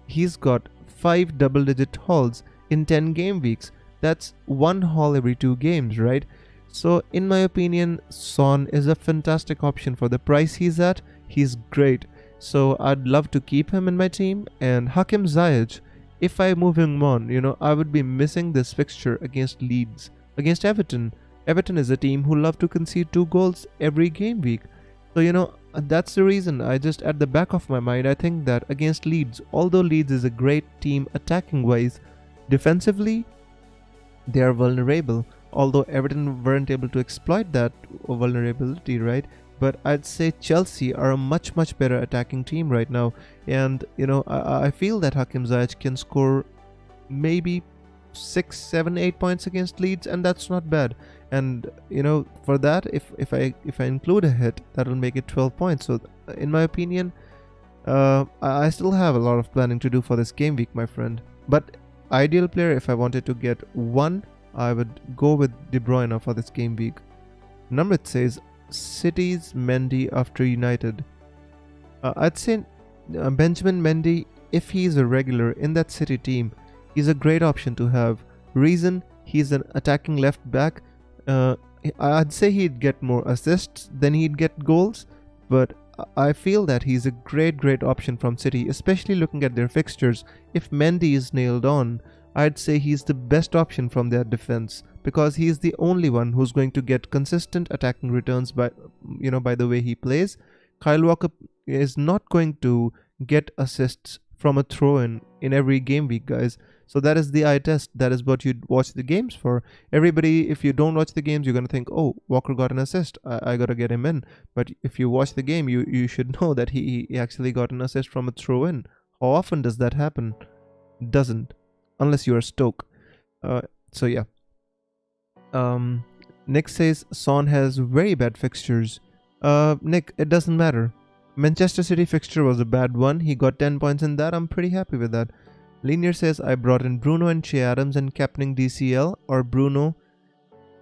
He's got 5 double-digit hauls in 10 game weeks. That's 1 haul every 2 games, right? So in my opinion, Son is a fantastic option for the price he's at. He's great. So I'd love to keep him in my team. And Hakim Ziyech, if I move him on, I would be missing this fixture against Leeds, against Everton. Everton is a team who love to concede 2 goals every game week. So, that's the reason I just at the back of my mind, I think that against Leeds, although Leeds is a great team attacking wise, defensively, they are vulnerable. Although Everton weren't able to exploit that vulnerability, right? But I'd say Chelsea are a much, much better attacking team right now. And, I feel that Hakim Ziyech can score maybe 6, 7, 8 points against Leeds, and that's not bad. And for that, if I include a hit, that'll make it 12 points. So in my opinion, I still have a lot of planning to do for this game week, my friend. But ideal player, if I wanted to get one, I would go with De Bruyne for this game week. Number it says City's Mendy after United. I'd say Benjamin Mendy, if he's a regular in that City team, he's a great option to have. Reason, he's an attacking left back. I'd say he'd get more assists than he'd get goals, but I feel that he's a great option from City, especially looking at their fixtures. If Mendy is nailed on, I'd say he's the best option from their defense, because he's the only one who's going to get consistent attacking returns by the way he plays. Kyle Walker is not going to get assists from a throw-in in every game week, guys. So that is the eye test. That is what you watch the games for. Everybody, if you don't watch the games, you're going to think, oh, Walker got an assist, I got to get him in. But if you watch the game, you should know that he actually got an assist from a throw-in. How often does that happen? Doesn't. Unless you are Stoke. So yeah. Nick says Son has very bad fixtures. Nick, it doesn't matter. Manchester City fixture was a bad one. He got 10 points in that. I'm pretty happy with that. Linear says I brought in Bruno and Che Adams and captaining DCL or Bruno.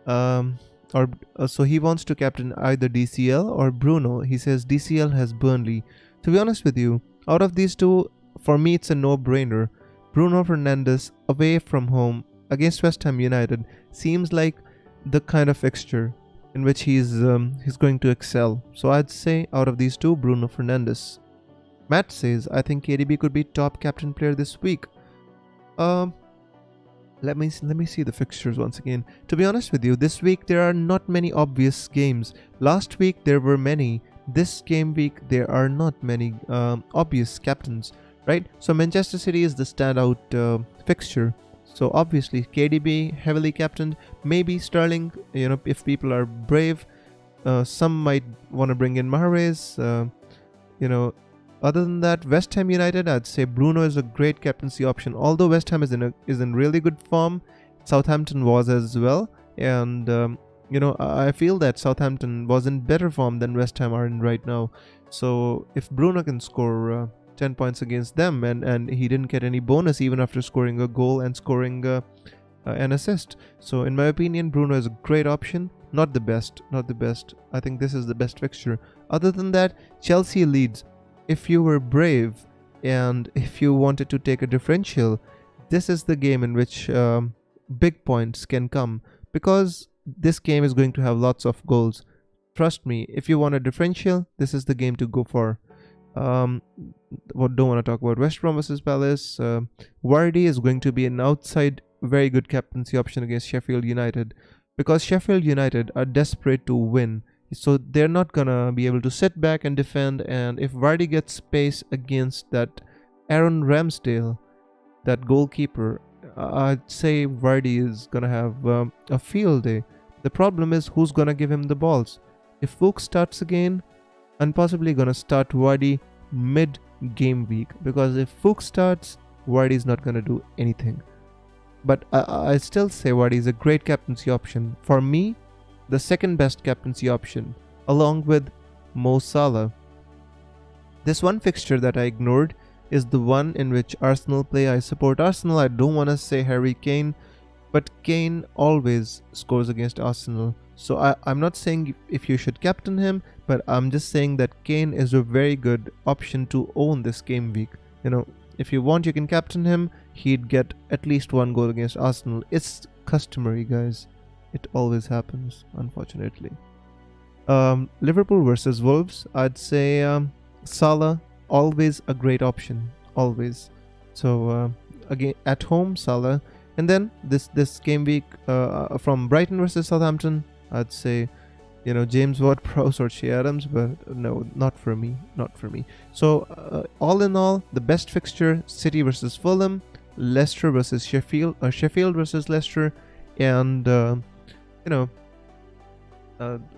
So he wants to captain either DCL or Bruno. He says DCL has Burnley. To be honest with you, out of these two, for me it's a no-brainer. Bruno Fernandes away from home against West Ham United seems like the kind of fixture in which he's going to excel. So I'd say out of these two, Bruno Fernandes. Matt says, I think KDB could be top captain player this week. Let me see the fixtures once again. To be honest with you, this week there are not many obvious games. Last week there were many. This game week there are not many obvious captains, right? So Manchester City is the standout fixture. So obviously KDB heavily captained. Maybe Sterling, if people are brave. Some might want to bring in Mahrez. Other than that, West Ham United, I'd say Bruno is a great captaincy option. Although West Ham is in really good form, Southampton was as well, and I feel that Southampton was in better form than West Ham are in right now. So if Bruno can score 10 points against them, and he didn't get any bonus even after scoring a goal and scoring an assist. So in my opinion, Bruno is a great option. Not the best. I think this is the best fixture. Other than that, Chelsea Leeds. If you were brave and if you wanted to take a differential, this is the game in which big points can come, because this game is going to have lots of goals. Trust me, if you want a differential, this is the game to go for. Don't want to talk about West Brom versus Palace. Vardy is going to be an outside very good captaincy option against Sheffield United, because Sheffield United are desperate to win. So they're not gonna be able to sit back and defend, and if Vardy gets space against that Aaron Ramsdale, that goalkeeper, I'd say Vardy is gonna have a field day. The problem is who's gonna give him the balls. If Fuchs starts again, I'm possibly gonna start Vardy mid-game week, because if Fuchs starts, Vardy's not gonna do anything. But I still say Vardy is a great captaincy option. For me, the second best captaincy option, along with Mo Salah. This one fixture that I ignored is the one in which Arsenal play. I support Arsenal. I don't want to say Harry Kane, but Kane always scores against Arsenal. So I'm not saying if you should captain him, but I'm just saying that Kane is a very good option to own this game week. If you want, you can captain him. He'd get at least one goal against Arsenal. It's customary, guys. It always happens, unfortunately. Liverpool versus Wolves. I'd say Salah, always a great option. Always. So again, at home, Salah. And then this game week from Brighton versus Southampton. I'd say, James Ward-Prowse or Shea Adams, but no, not for me, not for me. So all in all, the best fixture: City versus Fulham, Leicester versus Sheffield, or Sheffield versus Leicester, and you know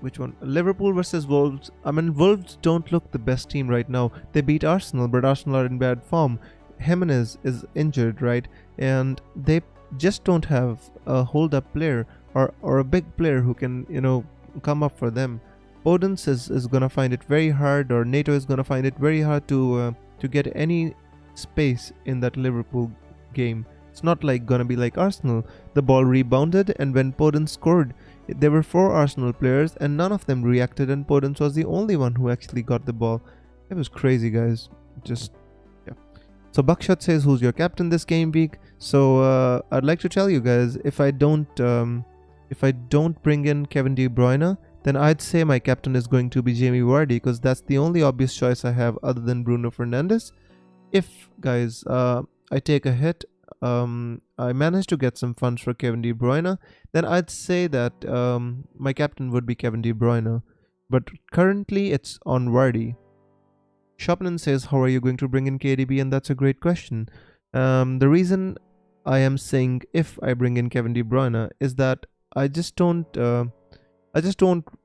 which one? Liverpool versus Wolves. I mean, Wolves don't look the best team right now. They beat Arsenal, but Arsenal are in bad form. Jimenez is injured, right? And they just don't have a hold-up player or a big player who can, come up for them. Podence is gonna find it very hard, or NATO is gonna find it very hard to get any space in that Liverpool game. It's not like gonna be like Arsenal. The ball rebounded, and when Podence scored, there were 4 Arsenal players, and none of them reacted, and Podence was the only one who actually got the ball. It was crazy, guys. Just yeah. So Buckshot says, "Who's your captain this game week?" So I'd like to tell you guys, if I don't bring in Kevin De Bruyne, then I'd say my captain is going to be Jamie Vardy, because that's the only obvious choice I have other than Bruno Fernandes. If, guys, I take a hit, I managed to get some funds for Kevin De Bruyne, then I'd say that my captain would be Kevin De Bruyne. But currently it's on Vardy. Shopman says, "How are you going to bring in KDB?" And that's a great question. The reason I am saying if I bring in Kevin De Bruyne is that I just don't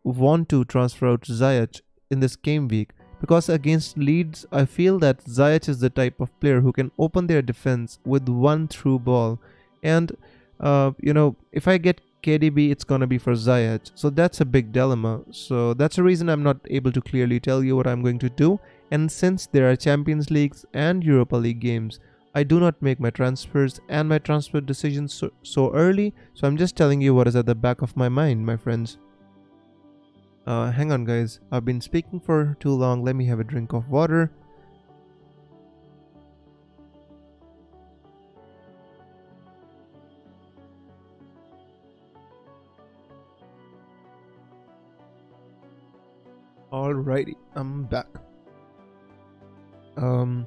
want to transfer out Ziyech in this game week, because against Leeds, I feel that Ziyech is the type of player who can open their defense with one through ball. And, if I get KDB, it's going to be for Ziyech. So that's a big dilemma. So that's the reason I'm not able to clearly tell you what I'm going to do. And since there are Champions Leagues and Europa League games, I do not make my transfers and my transfer decisions so early. So I'm just telling you what is at the back of my mind, my friends. Hang on, guys. I've been speaking for too long. Let me have a drink of water. Alrighty, I'm back. Um,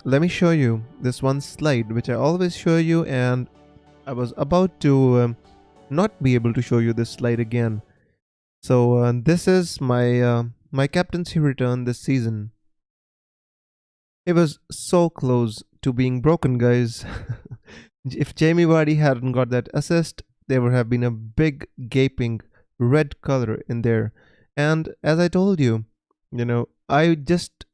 let me show you this one slide, which I always show you, and I was about to not be able to show you this slide again. So this is my captaincy return this season. It was so close to being broken, guys. If Jamie Vardy hadn't got that assist, there would have been a big gaping red color in there. And as I told you,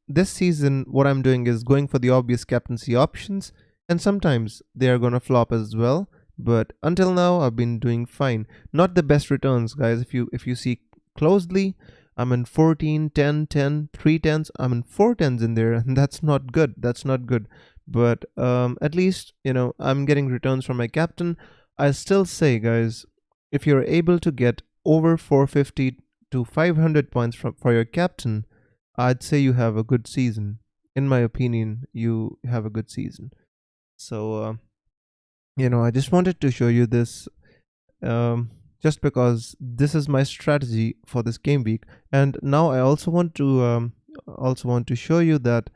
this season what I'm doing is going for the obvious captaincy options, and sometimes they are gonna flop as well. But until now, I've been doing fine. Not the best returns, guys. If you see closely, I'm in 14, 10, 10, 3 tens. I'm in 4 tens in there, and that's not good. That's not good. But at least, I'm getting returns from my captain. I still say, guys, if you're able to get over 450 to 500 points for your captain, I'd say you have a good season. In my opinion, you have a good season. So, I just wanted to show you this, just because this is my strategy for this game week. And now I also want to show you that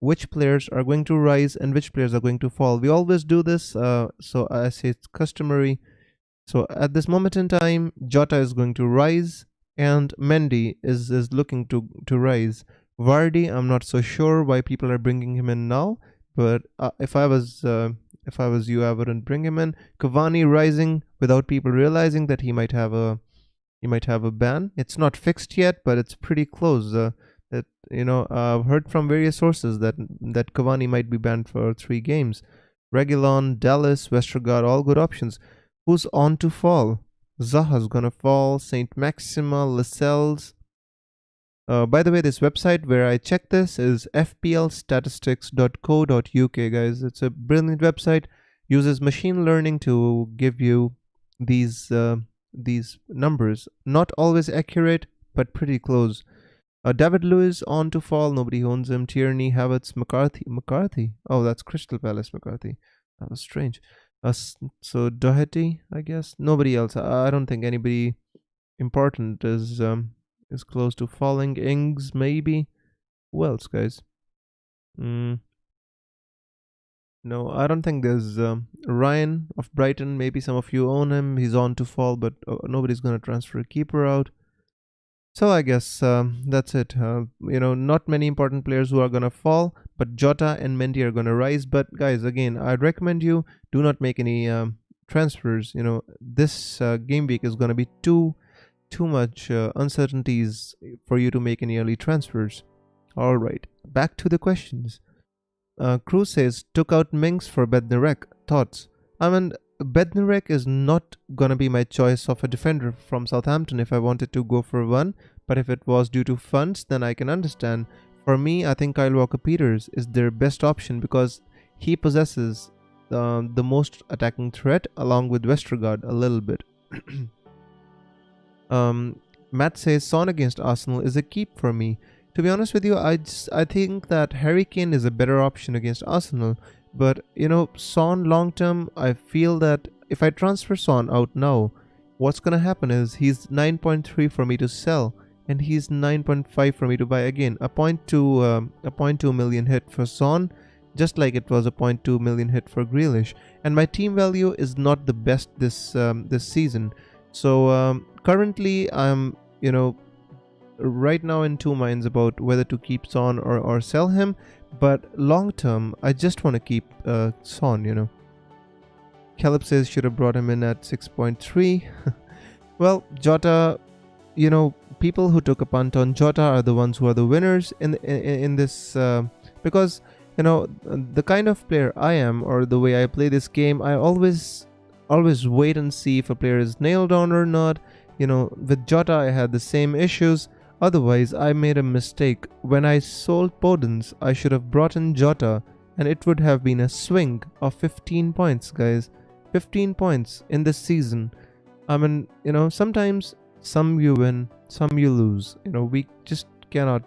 which players are going to rise and which players are going to fall. We always do this, so I say it's customary. So at this moment in time, Jota is going to rise, and Mendy is looking to rise. Vardy, I'm not so sure why people are bringing him in now, but if I was you, I wouldn't bring him in. Cavani rising without people realizing that he might have a ban. It's not fixed yet, but it's pretty close. I've heard from various sources that Cavani might be banned for 3 games. Reguilon, Dallas, Westergaard, all good options. Who's on to fall? Zaha's gonna fall. Saint Maxima, Lascelles. By the way, this website where I check this is fplstatistics.co.uk, guys. It's a brilliant website. Uses machine learning to give you these numbers. Not always accurate, but pretty close. David Lewis on to fall. Nobody owns him. Tierney, Havertz, McCarthy. Oh, that's Crystal Palace McCarthy. That was strange. So Doherty, I guess. Nobody else. I don't think anybody important is close to falling. Ings, maybe. Who else, guys? No, I don't think there's Ryan of Brighton. Maybe some of you own him. He's on to fall, but nobody's gonna transfer a keeper out. So I guess that's it. Not many important players who are gonna fall, but Jota and Mendy are gonna rise. But guys, again, I'd recommend you do not make any transfers. This game week is gonna be too much uncertainties for you to make any early transfers. All right, back to the questions. Cruz says took out Minks for Bednarek. Thoughts? I mean, Bednarek is not gonna be my choice of a defender from Southampton if I wanted to go for one. But if it was due to funds, then I can understand. For me, I think Kyle Walker-Peters is their best option because he possesses the most attacking threat along with Westergaard a little bit. Matt says Son against Arsenal is a keep for me. To be honest with you, I think that Harry Kane is a better option against Arsenal. But Son long term, I feel that if I transfer Son out now, what's gonna happen is he's 9.3 for me to sell, and he's 9.5 for me to buy again. A 0.2 million hit for Son, just like it was a 0.2 million hit for Grealish. And my team value is not the best this season. So currently I'm right now in two minds about whether to keep Son or sell him. But long term, I just want to keep Son. Caleb says should have brought him in at 6.3. Well, Jota, people who took a punt on Jota are the ones who are the winners in this because the kind of player I am, or the way I play this game, I always wait and see if a player is nailed on or not. With Jota I had the same issues. Otherwise, I made a mistake. When I sold Podence, I should have brought in Jota, and it would have been a swing of 15 points, guys. 15 points in this season. I mean, sometimes some you win, some you lose. We just cannot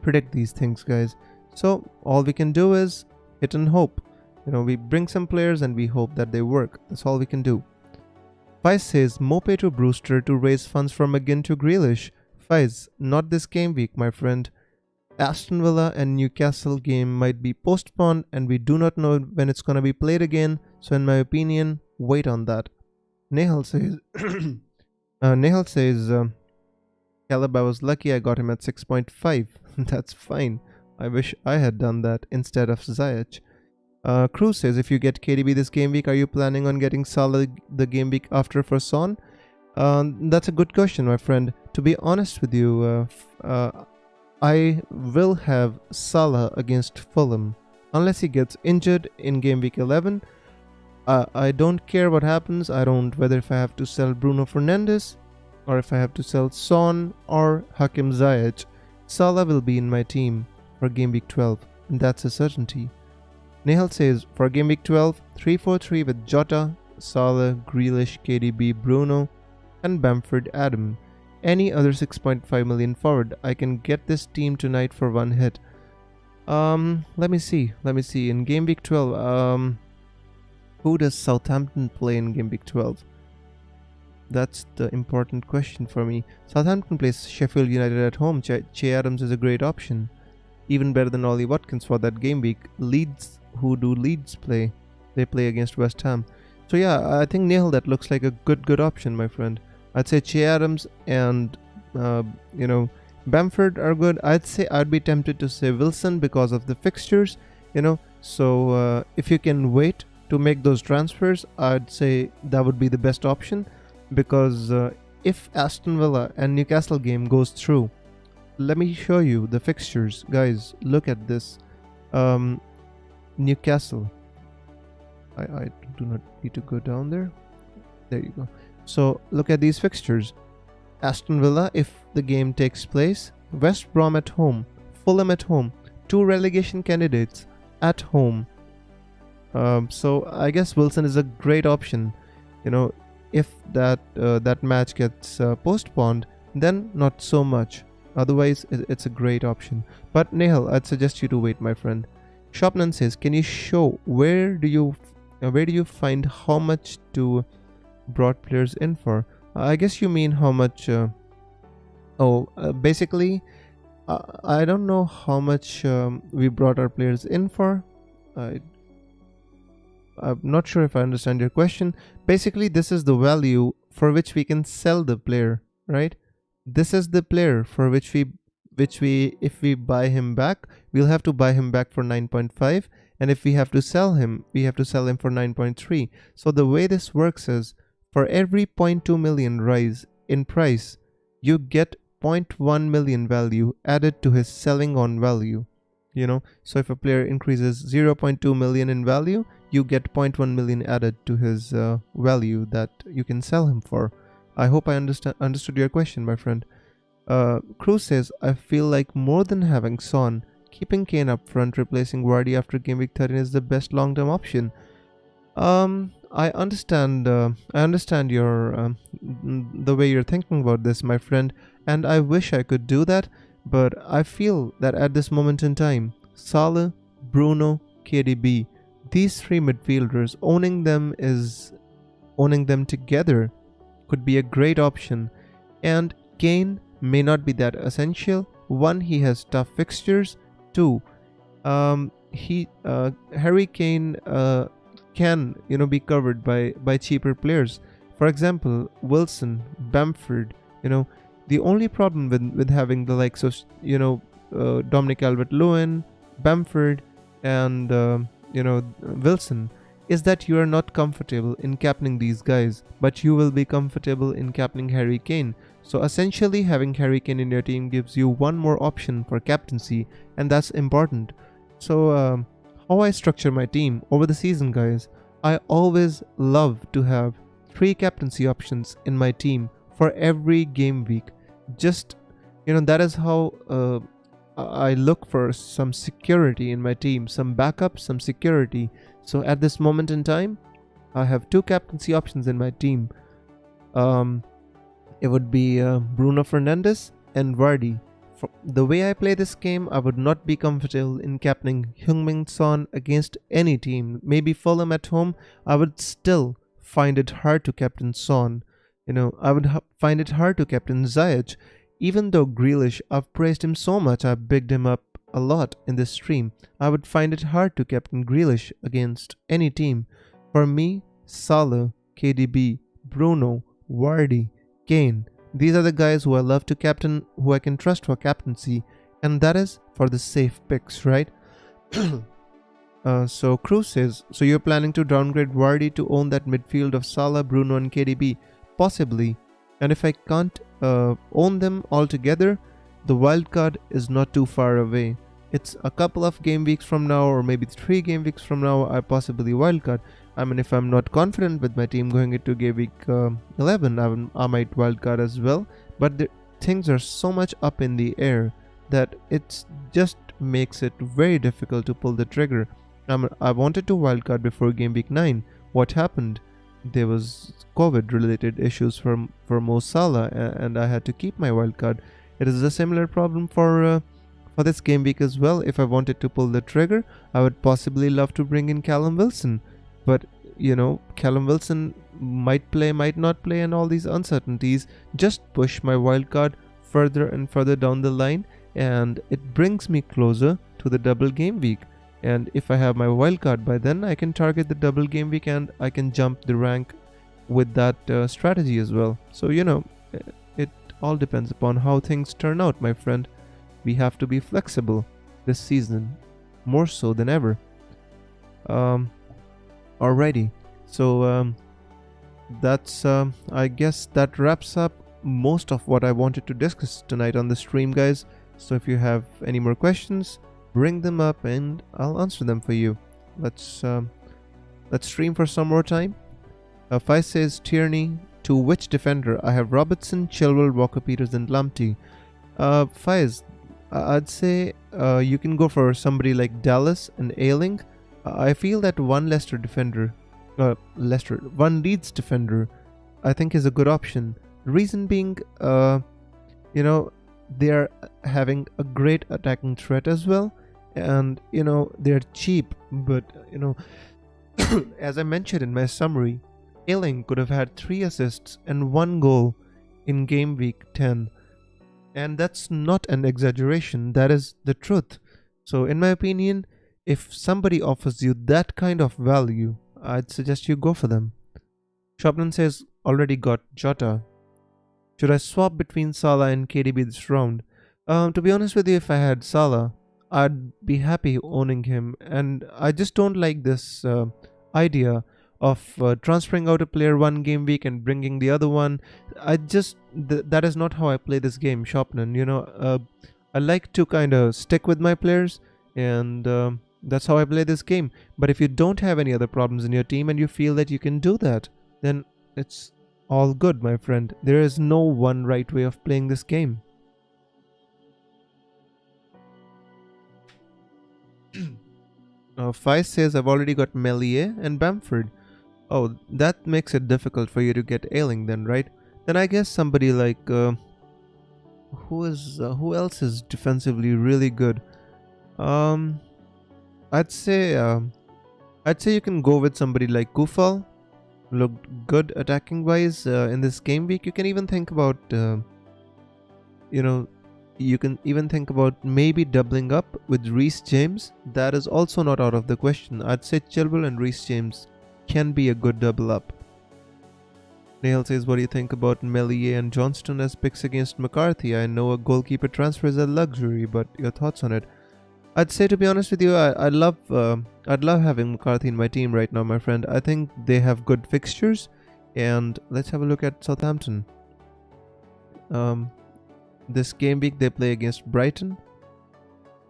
predict these things, guys. So all we can do is hit and hope. We bring some players and we hope that they work. That's all we can do. Vice says Mope to Brewster to raise funds from McGinn to Grealish. Faiz, not this game week, my friend. Aston Villa and Newcastle game might be postponed and we do not know when it's going to be played again. So in my opinion, wait on that. Nehal says, Caleb, I was lucky I got him at 6.5. That's fine. I wish I had done that instead of Ziyech. Cruz says, if you get KDB this game week, are you planning on getting Salah the game week after for Son? That's a good question, my friend. To be honest with you, I will have Salah against Fulham. Unless he gets injured in game week 11, I don't care what happens. I don't whether if I have to sell Bruno Fernandes or if I have to sell Son or Hakim Ziyech. Salah will be in my team for game week 12, and that's a certainty. Nehal says, for game week 12, 3-4-3 with Jota, Salah, Grealish, KDB, Bruno, and Bamford Adam. Any other 6.5 million forward, I can get this team tonight for one hit. Let me see. In game week 12, who does Southampton play in game week 12? That's the important question for me. Southampton plays Sheffield United at home. Che Adams is a great option. Even better than Ollie Watkins for that game week. Leeds, who do Leeds play? They play against West Ham. So yeah, I think Neil, that looks like a good option, my friend. I'd say Che Adams and Bamford are good. I'd be tempted to say Wilson because of the fixtures, So if you can wait to make those transfers, I'd say that would be the best option. Because if Aston Villa and Newcastle game goes through, let me show you the fixtures, guys. Look at this. Newcastle. I do not need to go down there. There you go. So look at these fixtures. Aston Villa, if the game takes place, West Brom at home, Fulham at home, 2 relegation candidates at home. So I guess Wilson is a great option. If that match gets postponed, then not so much. Otherwise, it's a great option. But Nehal, I'd suggest you to wait, my friend. Shopnan says, can you show where do you find how much to brought players in for? I guess you mean how much. Basically, I don't know how much we brought our players in for. I'm not sure if I understand your question. Basically, this is the value for which we can sell the player, right? This is the player for which we if we buy him back, we'll have to buy him back for 9.5, and if we have to sell him, we have to sell him for 9.3. So the way this works is, for every zero point 0.2 million rise in price, you get 0.1 million value added to his selling on value. So if a player increases 0.2 million in value, you get 0.1 million added to his value that you can sell him for. I hope I understood your question, my friend. Cruz says, I feel like more than having Son, keeping Kane up front, replacing Vardy after game week 13 is the best long-term option. I understand. I understand the way you're thinking about this, my friend, and I wish I could do that. But I feel that at this moment in time, Salah, Bruno, KDB, these three midfielders, owning them together could be a great option. And Kane may not be that essential. One, he has tough fixtures. Two, Harry Kane can be covered by cheaper players. For example, Wilson, Bamford. The only problem with having the likes of Dominic Calvert-Lewin, Bamford, and Wilson is that you are not comfortable in captaining these guys, but you will be comfortable in captaining Harry Kane. So essentially, having Harry Kane in your team gives you one more option for captaincy, and that's important. So how I structure my team over the season, guys, I always love to have 3 captaincy options in my team for every game week. Just that is how I look for some security in my team, some backup, some security. So at this moment in time, I have 2 captaincy options in my team. It would be Bruno Fernandes and Vardy. For the way I play this game, I would not be comfortable in captaining Heung-min Son against any team. Maybe Fulham at home, I would still find it hard to captain Son. I would find it hard to captain Ziyech. Even though Grealish, I've praised him so much, I've bigged him up a lot in this stream, I would find it hard to captain Grealish against any team. For me, Salah, KDB, Bruno, Vardy, Kane, these are the guys who I love to captain, who I can trust for captaincy, and that is for the safe picks, right? So Cruz says, so you're planning to downgrade Vardy to own that midfield of Salah, Bruno and KDB? Possibly. And if I can't own them all together, the wildcard is not too far away. It's a couple of game weeks from now, or maybe 3 game weeks from now, I possibly wildcard. I mean, if I'm not confident with my team going into game week 11, I might wildcard as well. But things are so much up in the air that it just makes it very difficult to pull the trigger. I wanted to wildcard before game week 9. What happened? There was COVID related issues for Mo Salah, and I had to keep my wildcard. It is a similar problem for this game week as well. If I wanted to pull the trigger, I would possibly love to bring in Callum Wilson, but Callum Wilson might play, might not play, and all these uncertainties just push my wildcard further and further down the line, and it brings me closer to the double game week. And if I have my wildcard by then, I can target the double game week and I can jump the rank with that strategy as well. So it all depends upon how things turn out, my friend. We have to be flexible this season, more so than ever. Alrighty, so that's I guess that wraps up most of what I wanted to discuss tonight on the stream, guys. So if you have any more questions, bring them up and I'll answer them for you. Let's stream for some more time. Faiz says, Tierney, to which defender? I have Robertson, Chilwell, Walker-Peters and Lamptey. Faiz, I'd say you can go for somebody like Dallas and Ayling. I feel that one one Leeds defender, I think is a good option. The reason being, they are having a great attacking threat as well, and they're cheap. But as I mentioned in my summary, Ayling could have had 3 assists and 1 goal in game week 10, and that's not an exaggeration, that is the truth. So in my opinion, if somebody offers you that kind of value, I'd suggest you go for them. Shopman says, already got Jota. Should I swap between Salah and KDB this round? To be honest with you, if I had Salah, I'd be happy owning him. And I just don't like this idea of transferring out a player one game week and bringing the other one. That is not how I play this game, Shopman. I like to kind of stick with my players, and that's how I play this game. But if you don't have any other problems in your team and you feel that you can do that, then it's all good, my friend. There is no one right way of playing this game. Faiz says, I've already got Meslier and Bamford. Oh, that makes it difficult for you to get Ailing then, right? Then I guess somebody like who else is defensively really good? I'd say you can go with somebody like Kufal. Looked good attacking wise in this game week. You can even think about maybe doubling up with Reece James. That is also not out of the question. I'd say Chilwell and Reece James can be a good double up. Neil says, what do you think about Meslier and Johnston as picks against McCarthy? I know a goalkeeper transfer is a luxury, but your thoughts on it? I'd say, to be honest with you, I'd love having McCarthy in my team right now, my friend. I think they have good fixtures, and let's have a look at Southampton. This game week they play against Brighton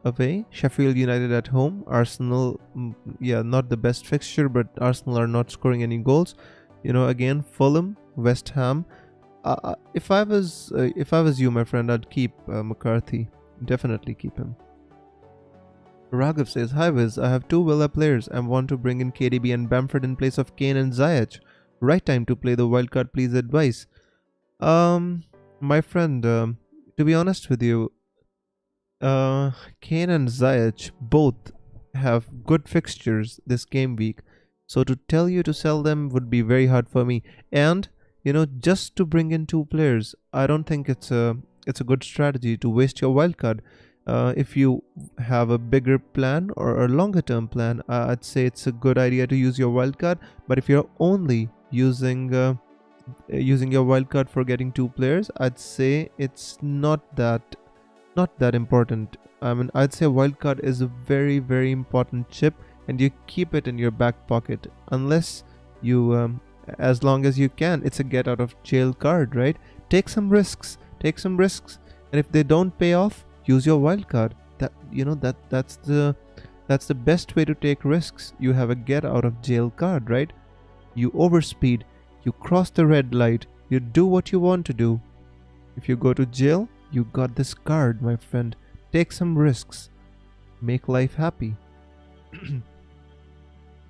away, Sheffield United at home, Arsenal. Not the best fixture, but Arsenal are not scoring any goals. Again, Fulham, West Ham. If I was you, my friend, I'd keep McCarthy. Definitely keep him. Raghav says, hi Wiz, I have 2 Villa players and want to bring in KDB and Bamford in place of Kane and Ziyech. Right time to play the wildcard, please advise. My friend, to be honest with you, Kane and Ziyech both have good fixtures this game week. So to tell you to sell them would be very hard for me. And, just to bring in 2 players, I don't think it's a good strategy to waste your wildcard. If you have a bigger plan or a longer term plan, I'd say it's a good idea to use your wildcard. But if you're only using your wildcard for getting 2 players, I'd say it's not that important. I mean, I'd say wildcard is a very, very important chip, and you keep it in your back pocket unless you, as long as you can. It's a get out of jail card, right? Take some risks, and if they don't pay off, use your wildcard. That's the best way to take risks. You have a get out of jail card, right? You overspeed, you cross the red light, you do what you want to do. If you go to jail, you got this card, my friend. Take some risks. Make life happy.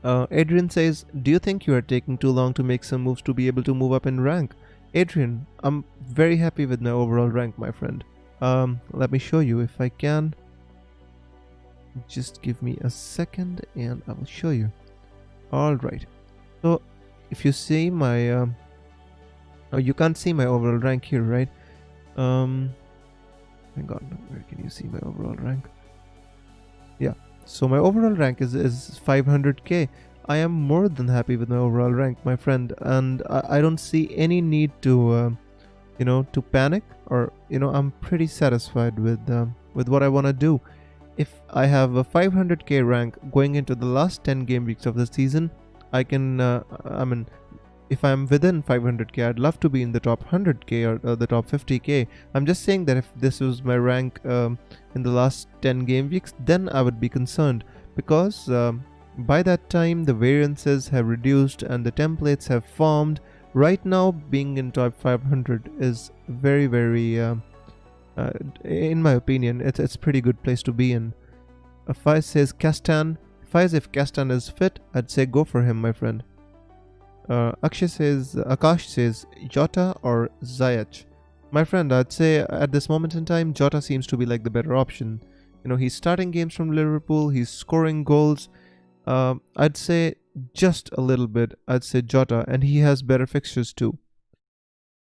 Adrian says, do you think you are taking too long to make some moves to be able to move up in rank? Adrian, I'm very happy with my overall rank, my friend. Let me show you if I can. Just give me a second and I will show you. Alright. So, if you see my... you can't see my overall rank here, right? Hang on, where can you see my overall rank? Yeah, so my overall rank is 500k. I am more than happy with my overall rank, my friend, and I don't see any need to to panic, or I'm pretty satisfied with what I want to do. If I have a 500k rank going into the last 10 game weeks of the season, I can if I'm within 500k, I'd love to be in the top 100k or the top 50k. I'm just saying that if this was my rank in the last 10 game weeks, then I would be concerned, because by that time the variances have reduced and the templates have formed. Right now, being in top 500 is very, very, in my opinion, it's a pretty good place to be in. Faiz says Castan. Faiz, if Castan is fit, I'd say go for him, my friend. Akash says Jota or Ziyech. My friend, I'd say at this moment in time, Jota seems to be like the better option. He's starting games from Liverpool, he's scoring goals. I'd say just a little bit. I'd say Jota, and he has better fixtures too.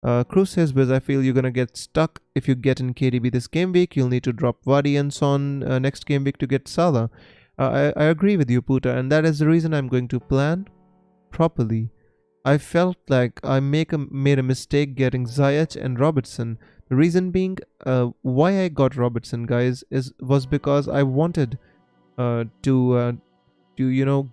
Cruz says, Wiz, I feel you're gonna get stuck if you get in KDB this game week. You'll need to drop Vardy and Son next game week to get Salah. I agree with you, Puta, and that is the reason I'm going to plan properly. I felt like made a mistake getting Ziyech and Robertson. The reason being, why I got Robertson, guys, was because I wanted to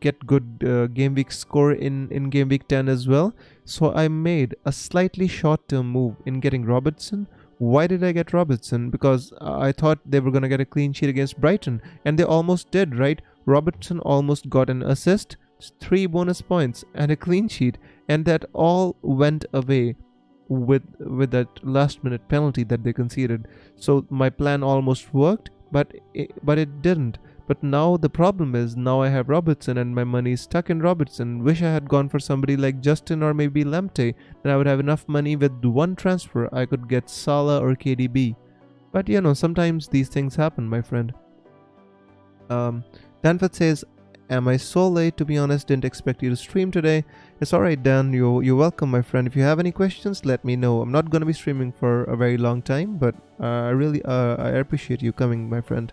get good game week score in game week 10 as well. So I made a slightly short term move in getting Robertson. Why did I get Robertson? Because I thought they were going to get a clean sheet against Brighton, and they almost did, right? Robertson almost got an assist, 3 bonus points, and a clean sheet, and that all went away with that last minute penalty that they conceded. So my plan almost worked, but it didn't. But now the problem is, now I have Robertson and my money is stuck in Robertson. Wish I had gone for somebody like Justin or maybe Lamptey. Then I would have enough money. With one transfer I could get Salah or KDB. But sometimes these things happen, my friend. Danford says, am I so late? To be honest, didn't expect you to stream today. It's alright, Dan. You're welcome, my friend. If you have any questions, let me know. I'm not going to be streaming for a very long time, but I appreciate you coming, my friend.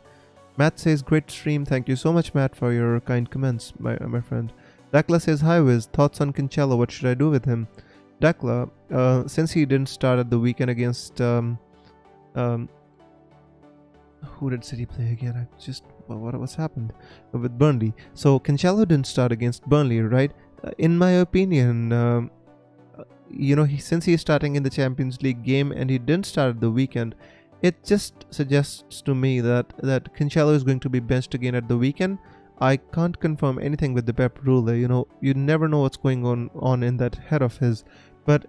Matt says, great stream. Thank you so much, Matt, for your kind comments, my friend. Dakla says, hi Wiz, thoughts on Cancelo, what should I do with him? Dakla, since he didn't start at the weekend against who did City play again? What's happened with Burnley? So Cancelo didn't start against Burnley, right? In my opinion, since he's starting in the Champions League game and he didn't start at the weekend, it just suggests to me that Cancelo is going to be benched again at the weekend. I can't confirm anything with the Pep rule. You never know what's going on in that head of his. But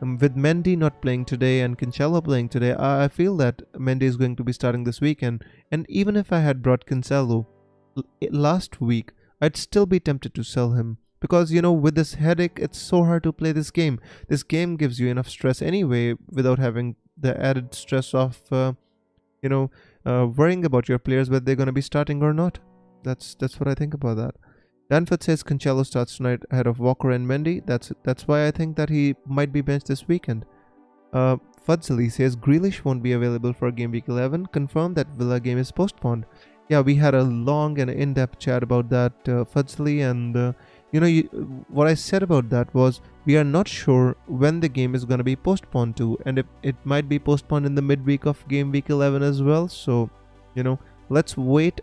with Mendy not playing today and Cancelo playing today, I feel that Mendy is going to be starting this weekend. And even if I had brought Cancelo last week, I'd still be tempted to sell him. Because, with this headache, it's so hard to play this game. This game gives you enough stress anyway without having the added stress of, worrying about your players, whether they're going to be starting or not. That's what I think about that. Danford says Cancelo starts tonight ahead of Walker and Mendy. That's why I think that he might be benched this weekend. Fudzali says Grealish won't be available for game week 11. Confirm that Villa game is postponed. Yeah, we had a long and in-depth chat about that, Fudzali, and what I said about that was we are not sure when the game is going to be postponed to, and it might be postponed in the midweek of game week 11 as well. So, let's wait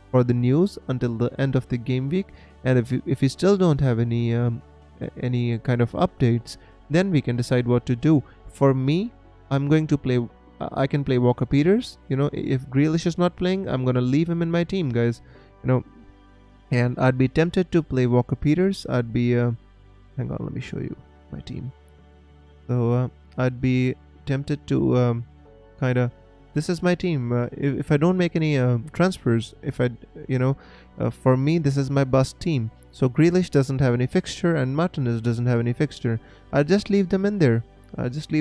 for the news until the end of the game week, and if we still don't have any kind of updates, then we can decide what to do. For me, I'm going to play. I can play Walker Peters. If Grealish is not playing, I'm gonna leave him in my team, guys. And I'd be tempted to play Walker Peters. I'd be hang on, let me show you my team. So I'd be tempted to this is my team. If I don't make any transfers, for me this is my bust team. So Grealish doesn't have any fixture and Martinez doesn't have any fixture. I'll just leave them in there. Just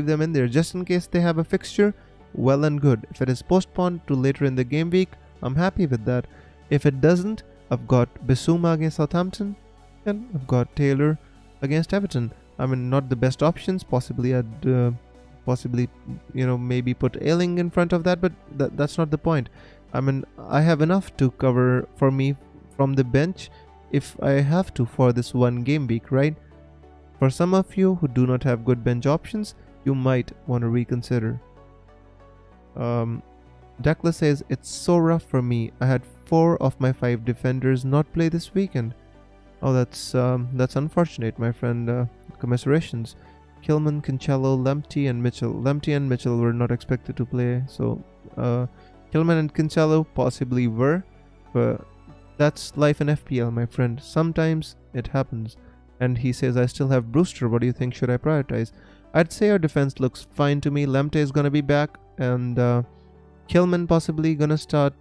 in case they have a fixture. Well and good. If it is postponed to later in the game week, I'm happy with that. If it doesn't, I've got Bissouma against Southampton and I've got Taylor against Everton. I mean, not the best options. Possibly I'd maybe put Ayling in front of that, but that's not the point. I mean, I have enough to cover for me from the bench if I have to for this one game week, right? For some of you who do not have good bench options, you might want to reconsider. Dakla says, it's so rough for me. I had 4 of my 5 defenders not play this weekend. Oh, that's unfortunate, my friend. Commiserations. Kilman, Cancelo, Lamptey and Mitchell. Lamptey and Mitchell were not expected to play, so Kilman and Cancelo possibly were, but that's life in FPL, my friend. Sometimes it happens. And he says, I still have Brewster. What do you think? Should I prioritize? I'd say our defense looks fine to me. Lamptey is gonna be back, and Kilman possibly gonna start.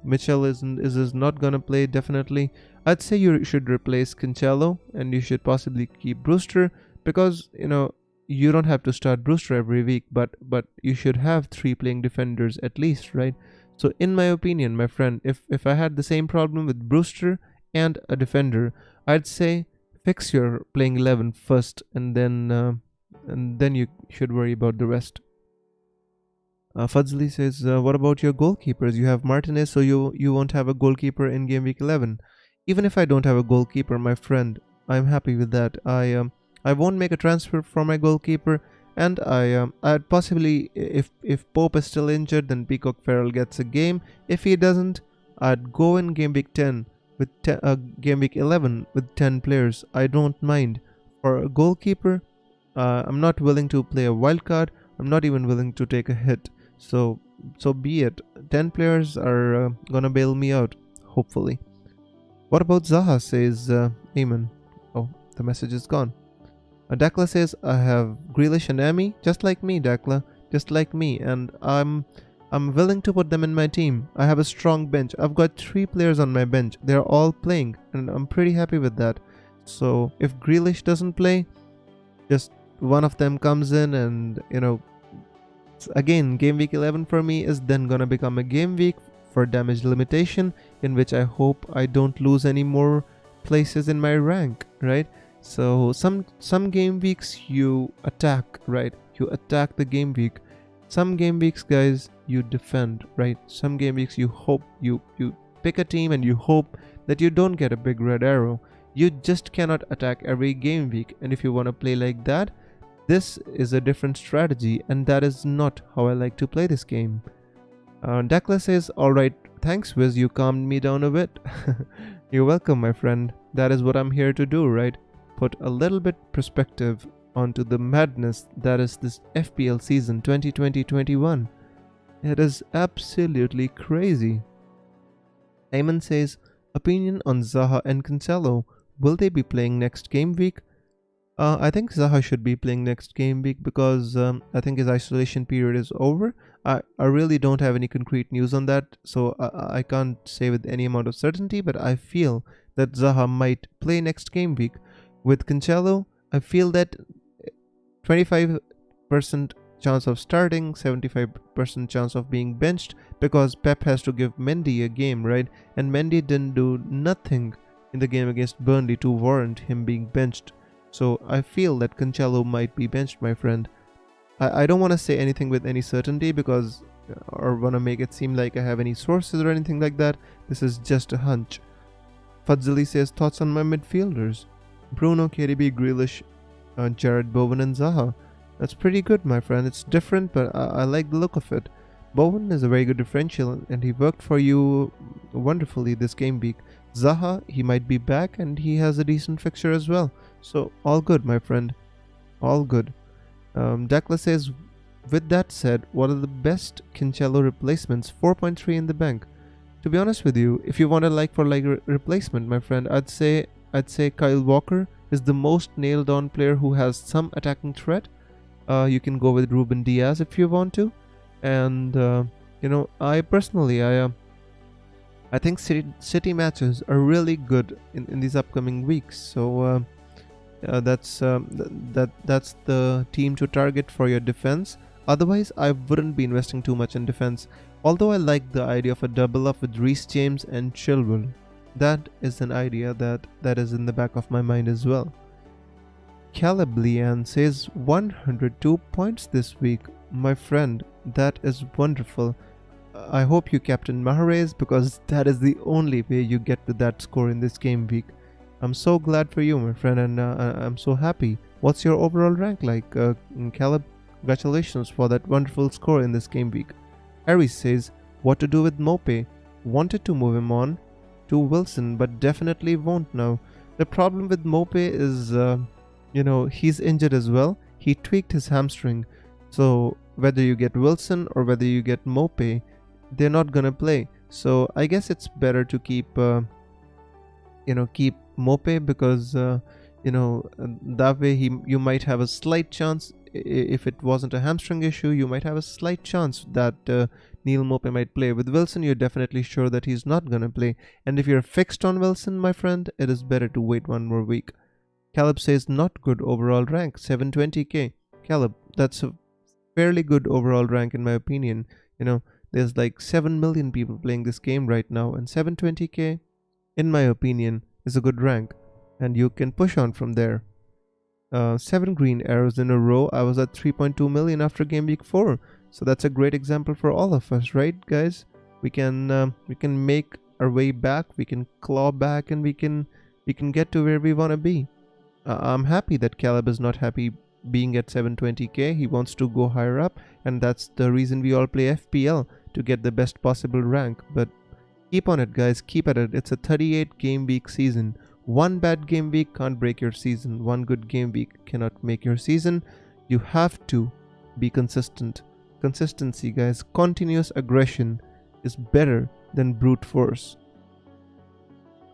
Mitchell is not gonna play, definitely. I'd say you should replace Cancelo and you should possibly keep Brewster, because you don't have to start Brewster every week, but you should have 3 playing defenders at least, right? So in my opinion, my friend, if I had the same problem with Brewster and a defender, I'd say fix your playing 11 first, and then you should worry about the rest. Fadzli says, what about your goalkeepers? You have Martinez, so you won't have a goalkeeper in game week 11. Even if I don't have a goalkeeper, my friend, I'm happy with that. I won't make a transfer for my goalkeeper, and I'd possibly, if Pope is still injured, then Peacock Farrell gets a game. If he doesn't, I'd go in game week 10 with game week 11 with 10 players. I don't mind. For a goalkeeper, I'm not willing to play a wild card. I'm not even willing to take a hit. So be it. 10 players are gonna bail me out, hopefully. What about Zaha, says Eamon. Oh, the message is gone. Dakla says, I have Grealish and Amy, just like me, Dakla, just like me, and I'm willing to put them in my team. I have a strong bench. I've got 3 players on my bench. They're all playing, and I'm pretty happy with that. So if Grealish doesn't play, just one of them comes in, and again, game week 11 for me is then gonna become a game week for damage limitation, in which I hope I don't lose any more places in my rank, right? So some game weeks you attack, right? You attack the game week. Some game weeks, guys, you defend, right? Some game weeks you hope you pick a team and you hope that you don't get a big red arrow. You just cannot attack every game week, and if you want to play like that, this is a different strategy, and that is not how I like to play this game. Dakla says, alright, thanks Wiz, you calmed me down a bit. You're welcome, my friend. That is what I'm here to do, right? Put a little bit perspective onto the madness that is this FPL season 2020-21. It is absolutely crazy. Ayman says, opinion on Zaha and Cancelo. Will they be playing next game week? I think Zaha should be playing next game week because I think his isolation period is over. I really don't have any concrete news on that, so I can't say with any amount of certainty, but I feel that Zaha might play next game week. With Cancelo, I feel that 25% chance of starting, 75% chance of being benched, because Pep has to give Mendy a game, right? And Mendy didn't do nothing in the game against Burnley to warrant him being benched. So I feel that Cancelo might be benched, my friend. I don't want to say anything with any certainty because, or want to make it seem like I have any sources or anything like that. This is just a hunch. Fadzili says, thoughts on my midfielders? Bruno, KDB, Grealish, Jared Bowen and Zaha. That's pretty good, my friend. It's different, but I like the look of it. Bowen is a very good differential and he worked for you wonderfully this game week. Zaha, he might be back and he has a decent fixture as well. So all good, my friend. All good. Dakla says, with that said, what are the best Cancelo replacements? 4.3 in the bank. To be honest with you, if you want a like-for-like replacement, my friend, I'd say Kyle Walker is the most nailed-on player who has some attacking threat. You can go with Ruben Diaz if you want to, and I personally, I think City matches are really good in these upcoming weeks. So that's the team to target for your defense. Otherwise, I wouldn't be investing too much in defense. Although I like the idea of a double up with Reece James and Chilwell. That is an idea that is in the back of my mind as well. Caleb Leanne says 102 points this week. My friend, that is wonderful. I hope you captain Mahrez because that is the only way you get to that score in this game week. I'm so glad for you, my friend, and I'm so happy. What's your overall rank like, Caleb? Congratulations for that wonderful score in this game week. Harry says, what to do with Mope? Wanted to move him on to Wilson, but definitely won't now. The problem with Mope is, he's injured as well. He tweaked his hamstring. So whether you get Wilson or whether you get Mope, they're not gonna play. So I guess it's better to keep Mope because that way you might have a slight chance. If it wasn't a hamstring issue, you might have a slight chance that Neil Mope might play. With Wilson, you're definitely sure that he's not gonna play. And if you're fixed on Wilson, my friend, it is better to wait one more week. Caleb says not good overall rank, 720k. Caleb, that's a fairly good overall rank in my opinion. There's like 7 million people playing this game right now, and 720k, in my opinion, is a good rank, and you can push on from there. 7 green arrows in a row. I was at 3.2 million after game week 4, so that's a great example for all of us, right, guys? We can make our way back. We can claw back, and we can get to where we want to be. I'm happy that Caleb is not happy being at 720k. He wants to go higher up, and that's the reason we all play FPL, to get the best possible rank. But keep on it, guys. Keep at it. It's a 38 game week season. One bad game week can't break your season. One good game week cannot make your season. You have to be consistent. Consistency, guys. Continuous aggression is better than brute force.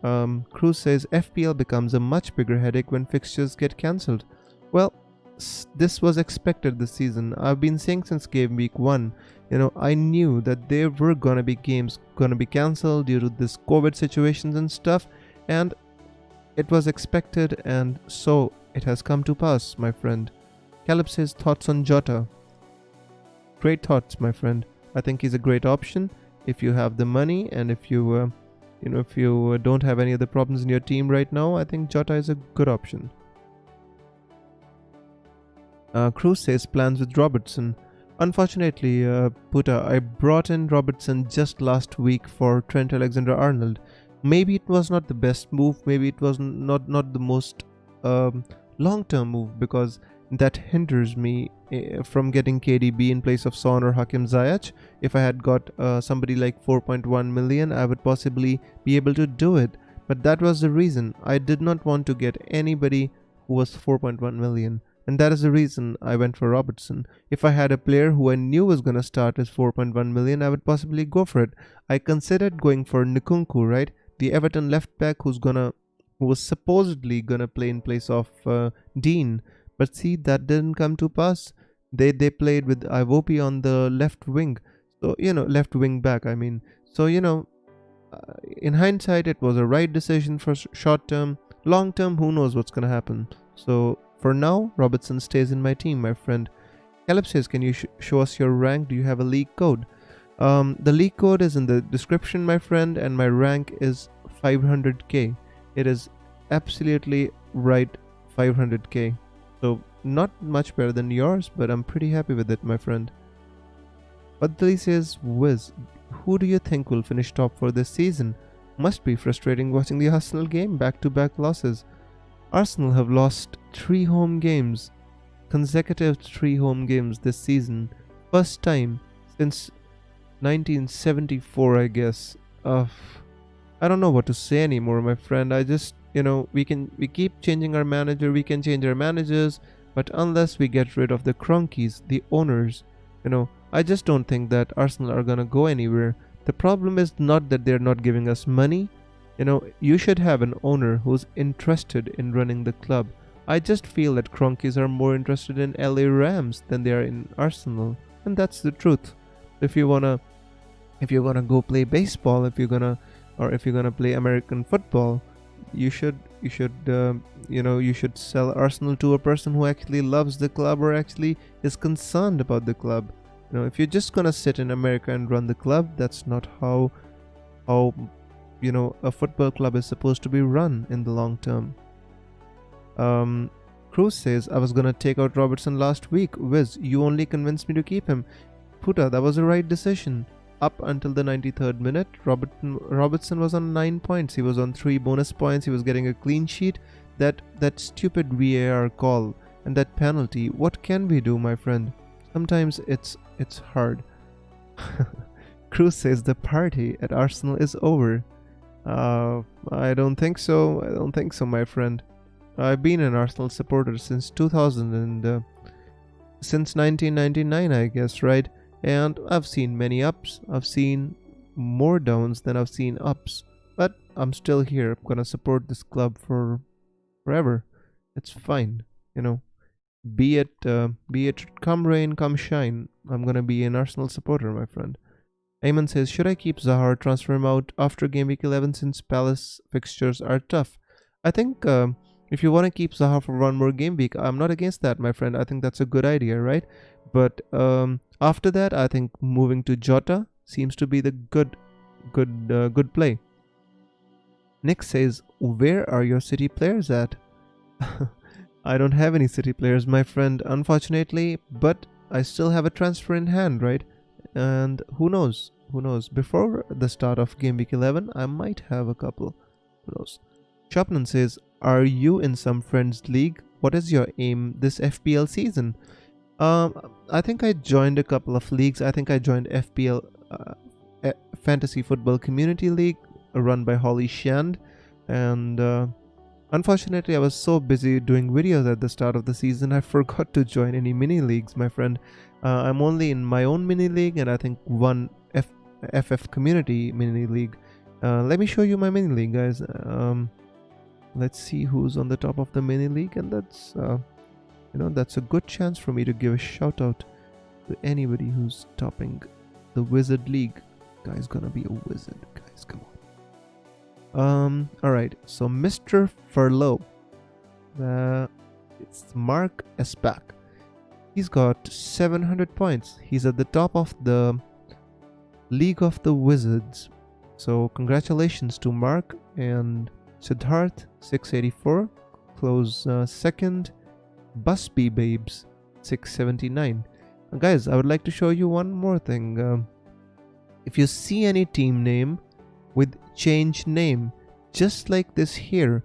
Cruz says FPL becomes a much bigger headache when fixtures get cancelled. Well, this was expected this season. I've been saying since game week 1, I knew that there were gonna be games gonna be cancelled due to this COVID situations and stuff, and it was expected, and so it has come to pass, my friend. Caleb says thoughts on Jota. Great thoughts, my friend. I think he's a great option if you have the money, and if you don't have any other problems in your team right now. I think Jota is a good option. Cruz says plans with Robertson. Unfortunately, Puta, I brought in Robertson just last week for Trent Alexander-Arnold. Maybe it was not the best move. Maybe it was not the most long-term move, because that hinders me from getting KDB in place of Son or Hakim Ziyech. If I had got somebody like 4.1 million, I would possibly be able to do it. But that was the reason. I did not want to get anybody who was 4.1 million. And that is the reason I went for Robertson. If I had a player who I knew was going to start as 4.1 million, I would possibly go for it. I considered going for Nkunku, right? The Everton left back who was supposedly going to play in place of Dean. But see, that didn't come to pass. They played with Iwobi on the left wing. So, left wing back, I mean. So, in hindsight, it was a right decision for short term. Long term, who knows what's going to happen. So, for now, Robertson stays in my team, my friend. Caleb says, can you show us your rank? Do you have a league code? The league code is in the description, my friend, and my rank is 500k. It is absolutely right, 500k. So, not much better than yours, but I'm pretty happy with it, my friend. Badali says, Wiz, who do you think will finish top for this season? Must be frustrating watching the Arsenal game, back-to-back losses. Arsenal have lost 3 home games, consecutive 3 home games this season. First time since 1974, I guess. I don't know what to say anymore, my friend. I just, we keep changing our manager, we can change our managers, but unless we get rid of the Cronkies, the owners, I just don't think that Arsenal are gonna go anywhere. The problem is not that they're not giving us money. You should have an owner who's interested in running the club. I just feel that Cronkies are more interested in LA Rams than they are in Arsenal, and that's the truth. If you're gonna go play baseball, if you're gonna play American football, you should sell Arsenal to a person who actually loves the club or actually is concerned about the club. If you're just gonna sit in America and run the club, that's not how a football club is supposed to be run in the long term. Cruz says, I was gonna take out Robertson last week. Wiz, you only convinced me to keep him. Puta, that was the right decision. Up until the 93rd minute, Robertson was on 9 points. He was on 3 bonus points. He was getting a clean sheet. That stupid VAR call and that penalty. What can we do, my friend? Sometimes it's hard. Cruz says the party at Arsenal is over. I don't think so. I don't think so, my friend. I've been an Arsenal supporter since 2000 and since 1999, I guess, right? And I've seen many ups. I've seen more downs than I've seen ups. But I'm still here. I'm gonna support this club for forever. It's fine, Be it come rain, come shine. I'm gonna be an Arsenal supporter, my friend. Ayman says, should I keep Zaha or transfer him out after game week 11 since Palace fixtures are tough? I think if you want to keep Zaha for one more game week, I'm not against that, my friend. I think that's a good idea, right? But after that, I think moving to Jota seems to be the good play. Nick says, where are your City players at? I don't have any City players, my friend, unfortunately, but I still have a transfer in hand, right? And who knows? who knows? Before the start of Game Week 11, I might have a couple. Who knows? Shopnan says, "Are you in some friends league? What is your aim this FPL season?" I think I joined a couple of leagues. I think I joined FPL Fantasy Football Community League, run by Holly Shand, and unfortunately, I was so busy doing videos at the start of the season, I forgot to join any mini leagues, my friend. I'm only in my own mini league, and I think one FF Community mini league. Let me show you my mini league, guys. Let's see who's on the top of the mini league, and that's that's a good chance for me to give a shout out to anybody who's topping the Wizard League. Guy's gonna be a wizard, guys. Come on. All right. So Mr. Furlow, it's Mark Espak. He's got 700 points. He's at the top of the League of the Wizards. So congratulations to Mark, and Siddharth 684 close second. Busby Babes 679. Guys, I would like to show you one more thing. If you see any team name with change name, just like this here,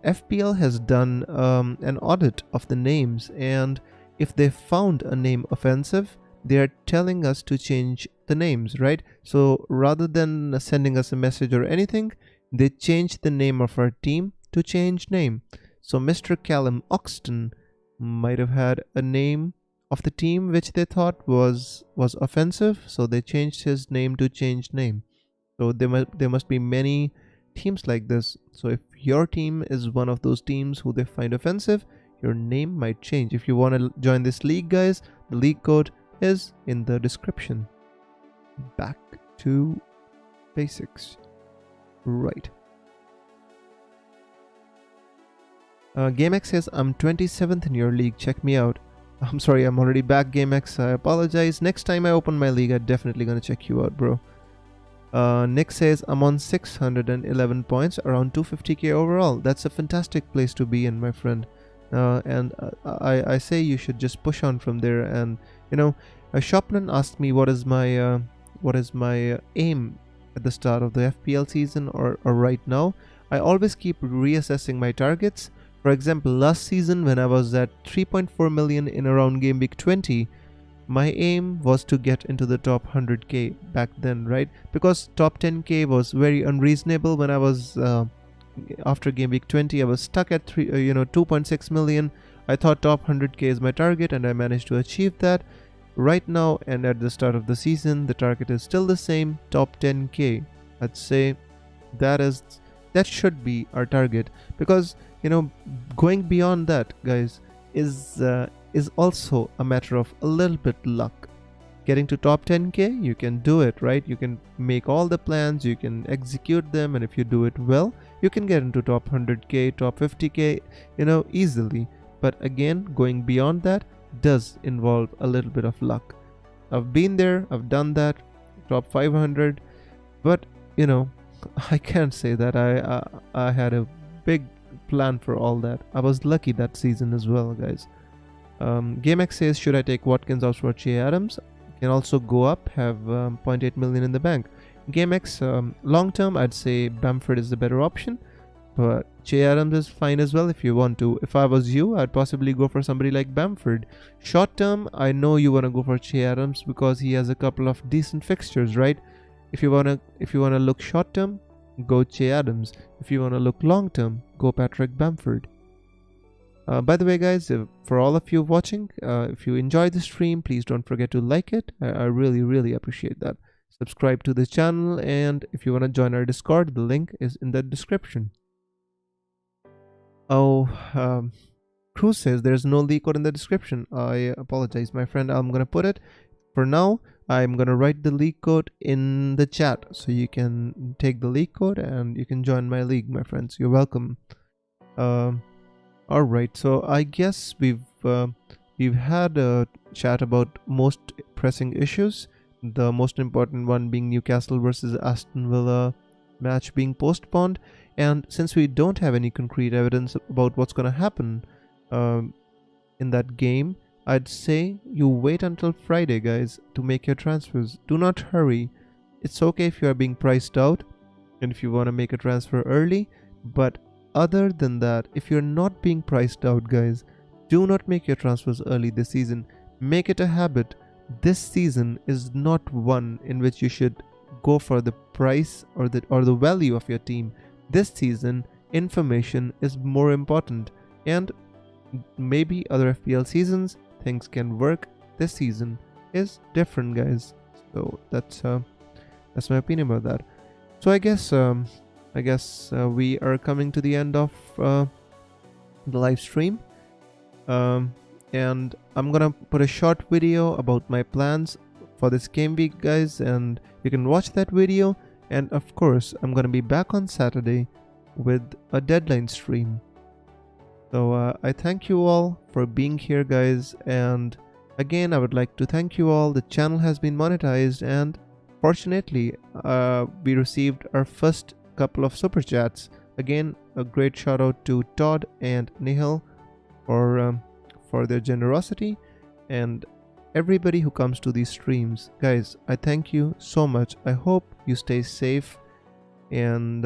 FPL has done an audit of the names, and if they found a name offensive, they are telling us to change the names, right? So rather than sending us a message or anything, they changed the name of our team to change name. So Mr. Callum Oxton might have had a name of the team which they thought was offensive, so they changed his name to change name. So there must be many teams like this. So if your team is one of those teams who they find offensive, your name might change. If you want to join this league, guys, the league code is in the description. Back to basics. Right. GameX says, "I'm 27th in your league, check me out." I'm sorry, I'm already back, GameX. I apologize. Next time I open my league, I'm definitely gonna check you out, bro. Nick says, "I'm on 611 points, around 250k overall." That's a fantastic place to be in, my friend. And I say you should just push on from there. And Shopman asked me what is my aim at the start of the FPL season or right now. I always keep reassessing my targets. For example, last season when I was at 3.4 million in around Game Week 20, my aim was to get into the top 100k back then, right? Because top 10k was very unreasonable when I was after Game Week 20. I was stuck at 2.6 million. I thought top 100k is my target, and I managed to achieve that. Right now, and at the start of the season, the target is still the same, top 10k. I'd say that should be our target, because going beyond that, guys, is also a matter of a little bit luck. Getting to top 10k, you can do it, right? You can make all the plans, you can execute them, and if you do it well, you can get into top 100k, top 50k, easily. But again, going beyond that does involve a little bit of luck. I've been there, I've done that, top 500, but I can't say that I had a big plan for all that. I was lucky that season as well, guys. GameX says, "Should I take Watkins out for Che Adams?" Can also go up, have 0.8 million in the bank. GameX, long term, I'd say Bamford is the better option, but Che Adams is fine as well if you want to. If I was you, I'd possibly go for somebody like Bamford. Short term, I know you want to go for Che Adams because he has a couple of decent fixtures, right? If you wanna look short term, go Che Adams. If you wanna look long term, go Patrick Bamford. By the way, guys, for all of you watching, if you enjoyed the stream, please don't forget to like it. I really appreciate that. Subscribe to the channel, and if you want to join our Discord, the link is in the description. Cruz says there's no leak code in the description. I apologize, my friend. I'm gonna put it. For now, I'm gonna write the league code in the chat, so you can take the league code and you can join my league, my friends. You're welcome. All right, so I guess we've had a chat about most pressing issues. The most important one being Newcastle versus Aston Villa match being postponed, and since we don't have any concrete evidence about what's gonna happen in that game, I'd say you wait until Friday, guys, to make your transfers. Do not hurry. It's okay if you are being priced out and if you want to make a transfer early, but other than that, if you're not being priced out, guys, do not make your transfers early this season. Make it a habit. This season is not one in which you should go for the price or the value of your team. This season, information is more important, and maybe other FPL seasons things can work. This season is different, guys. So that's my opinion about that. So I guess we are coming to the end of the live stream, and I'm gonna put a short video about my plans for this game week, guys, and you can watch that video. And of course, I'm gonna be back on Saturday with a deadline stream. So I thank you all for being here, guys, and again I would like to thank you all. The channel has been monetized, and fortunately we received our first couple of super chats. Again, a great shout out to Todd and Nihal for their generosity, and everybody who comes to these streams. Guys, I thank you so much. I hope you stay safe, and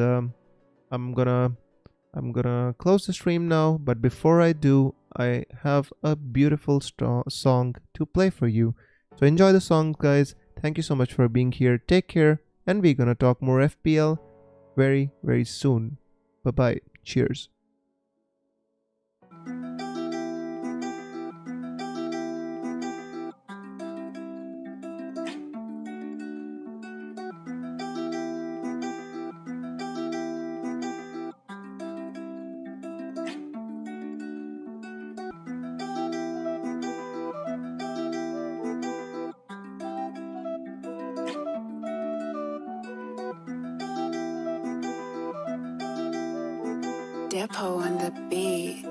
I'm gonna close the stream now, but before I do, I have a beautiful song to play for you. So enjoy the song, guys. Thank you so much for being here. Take care, and we're gonna talk more FPL very, very soon. Bye bye. Cheers. Depo on the beat.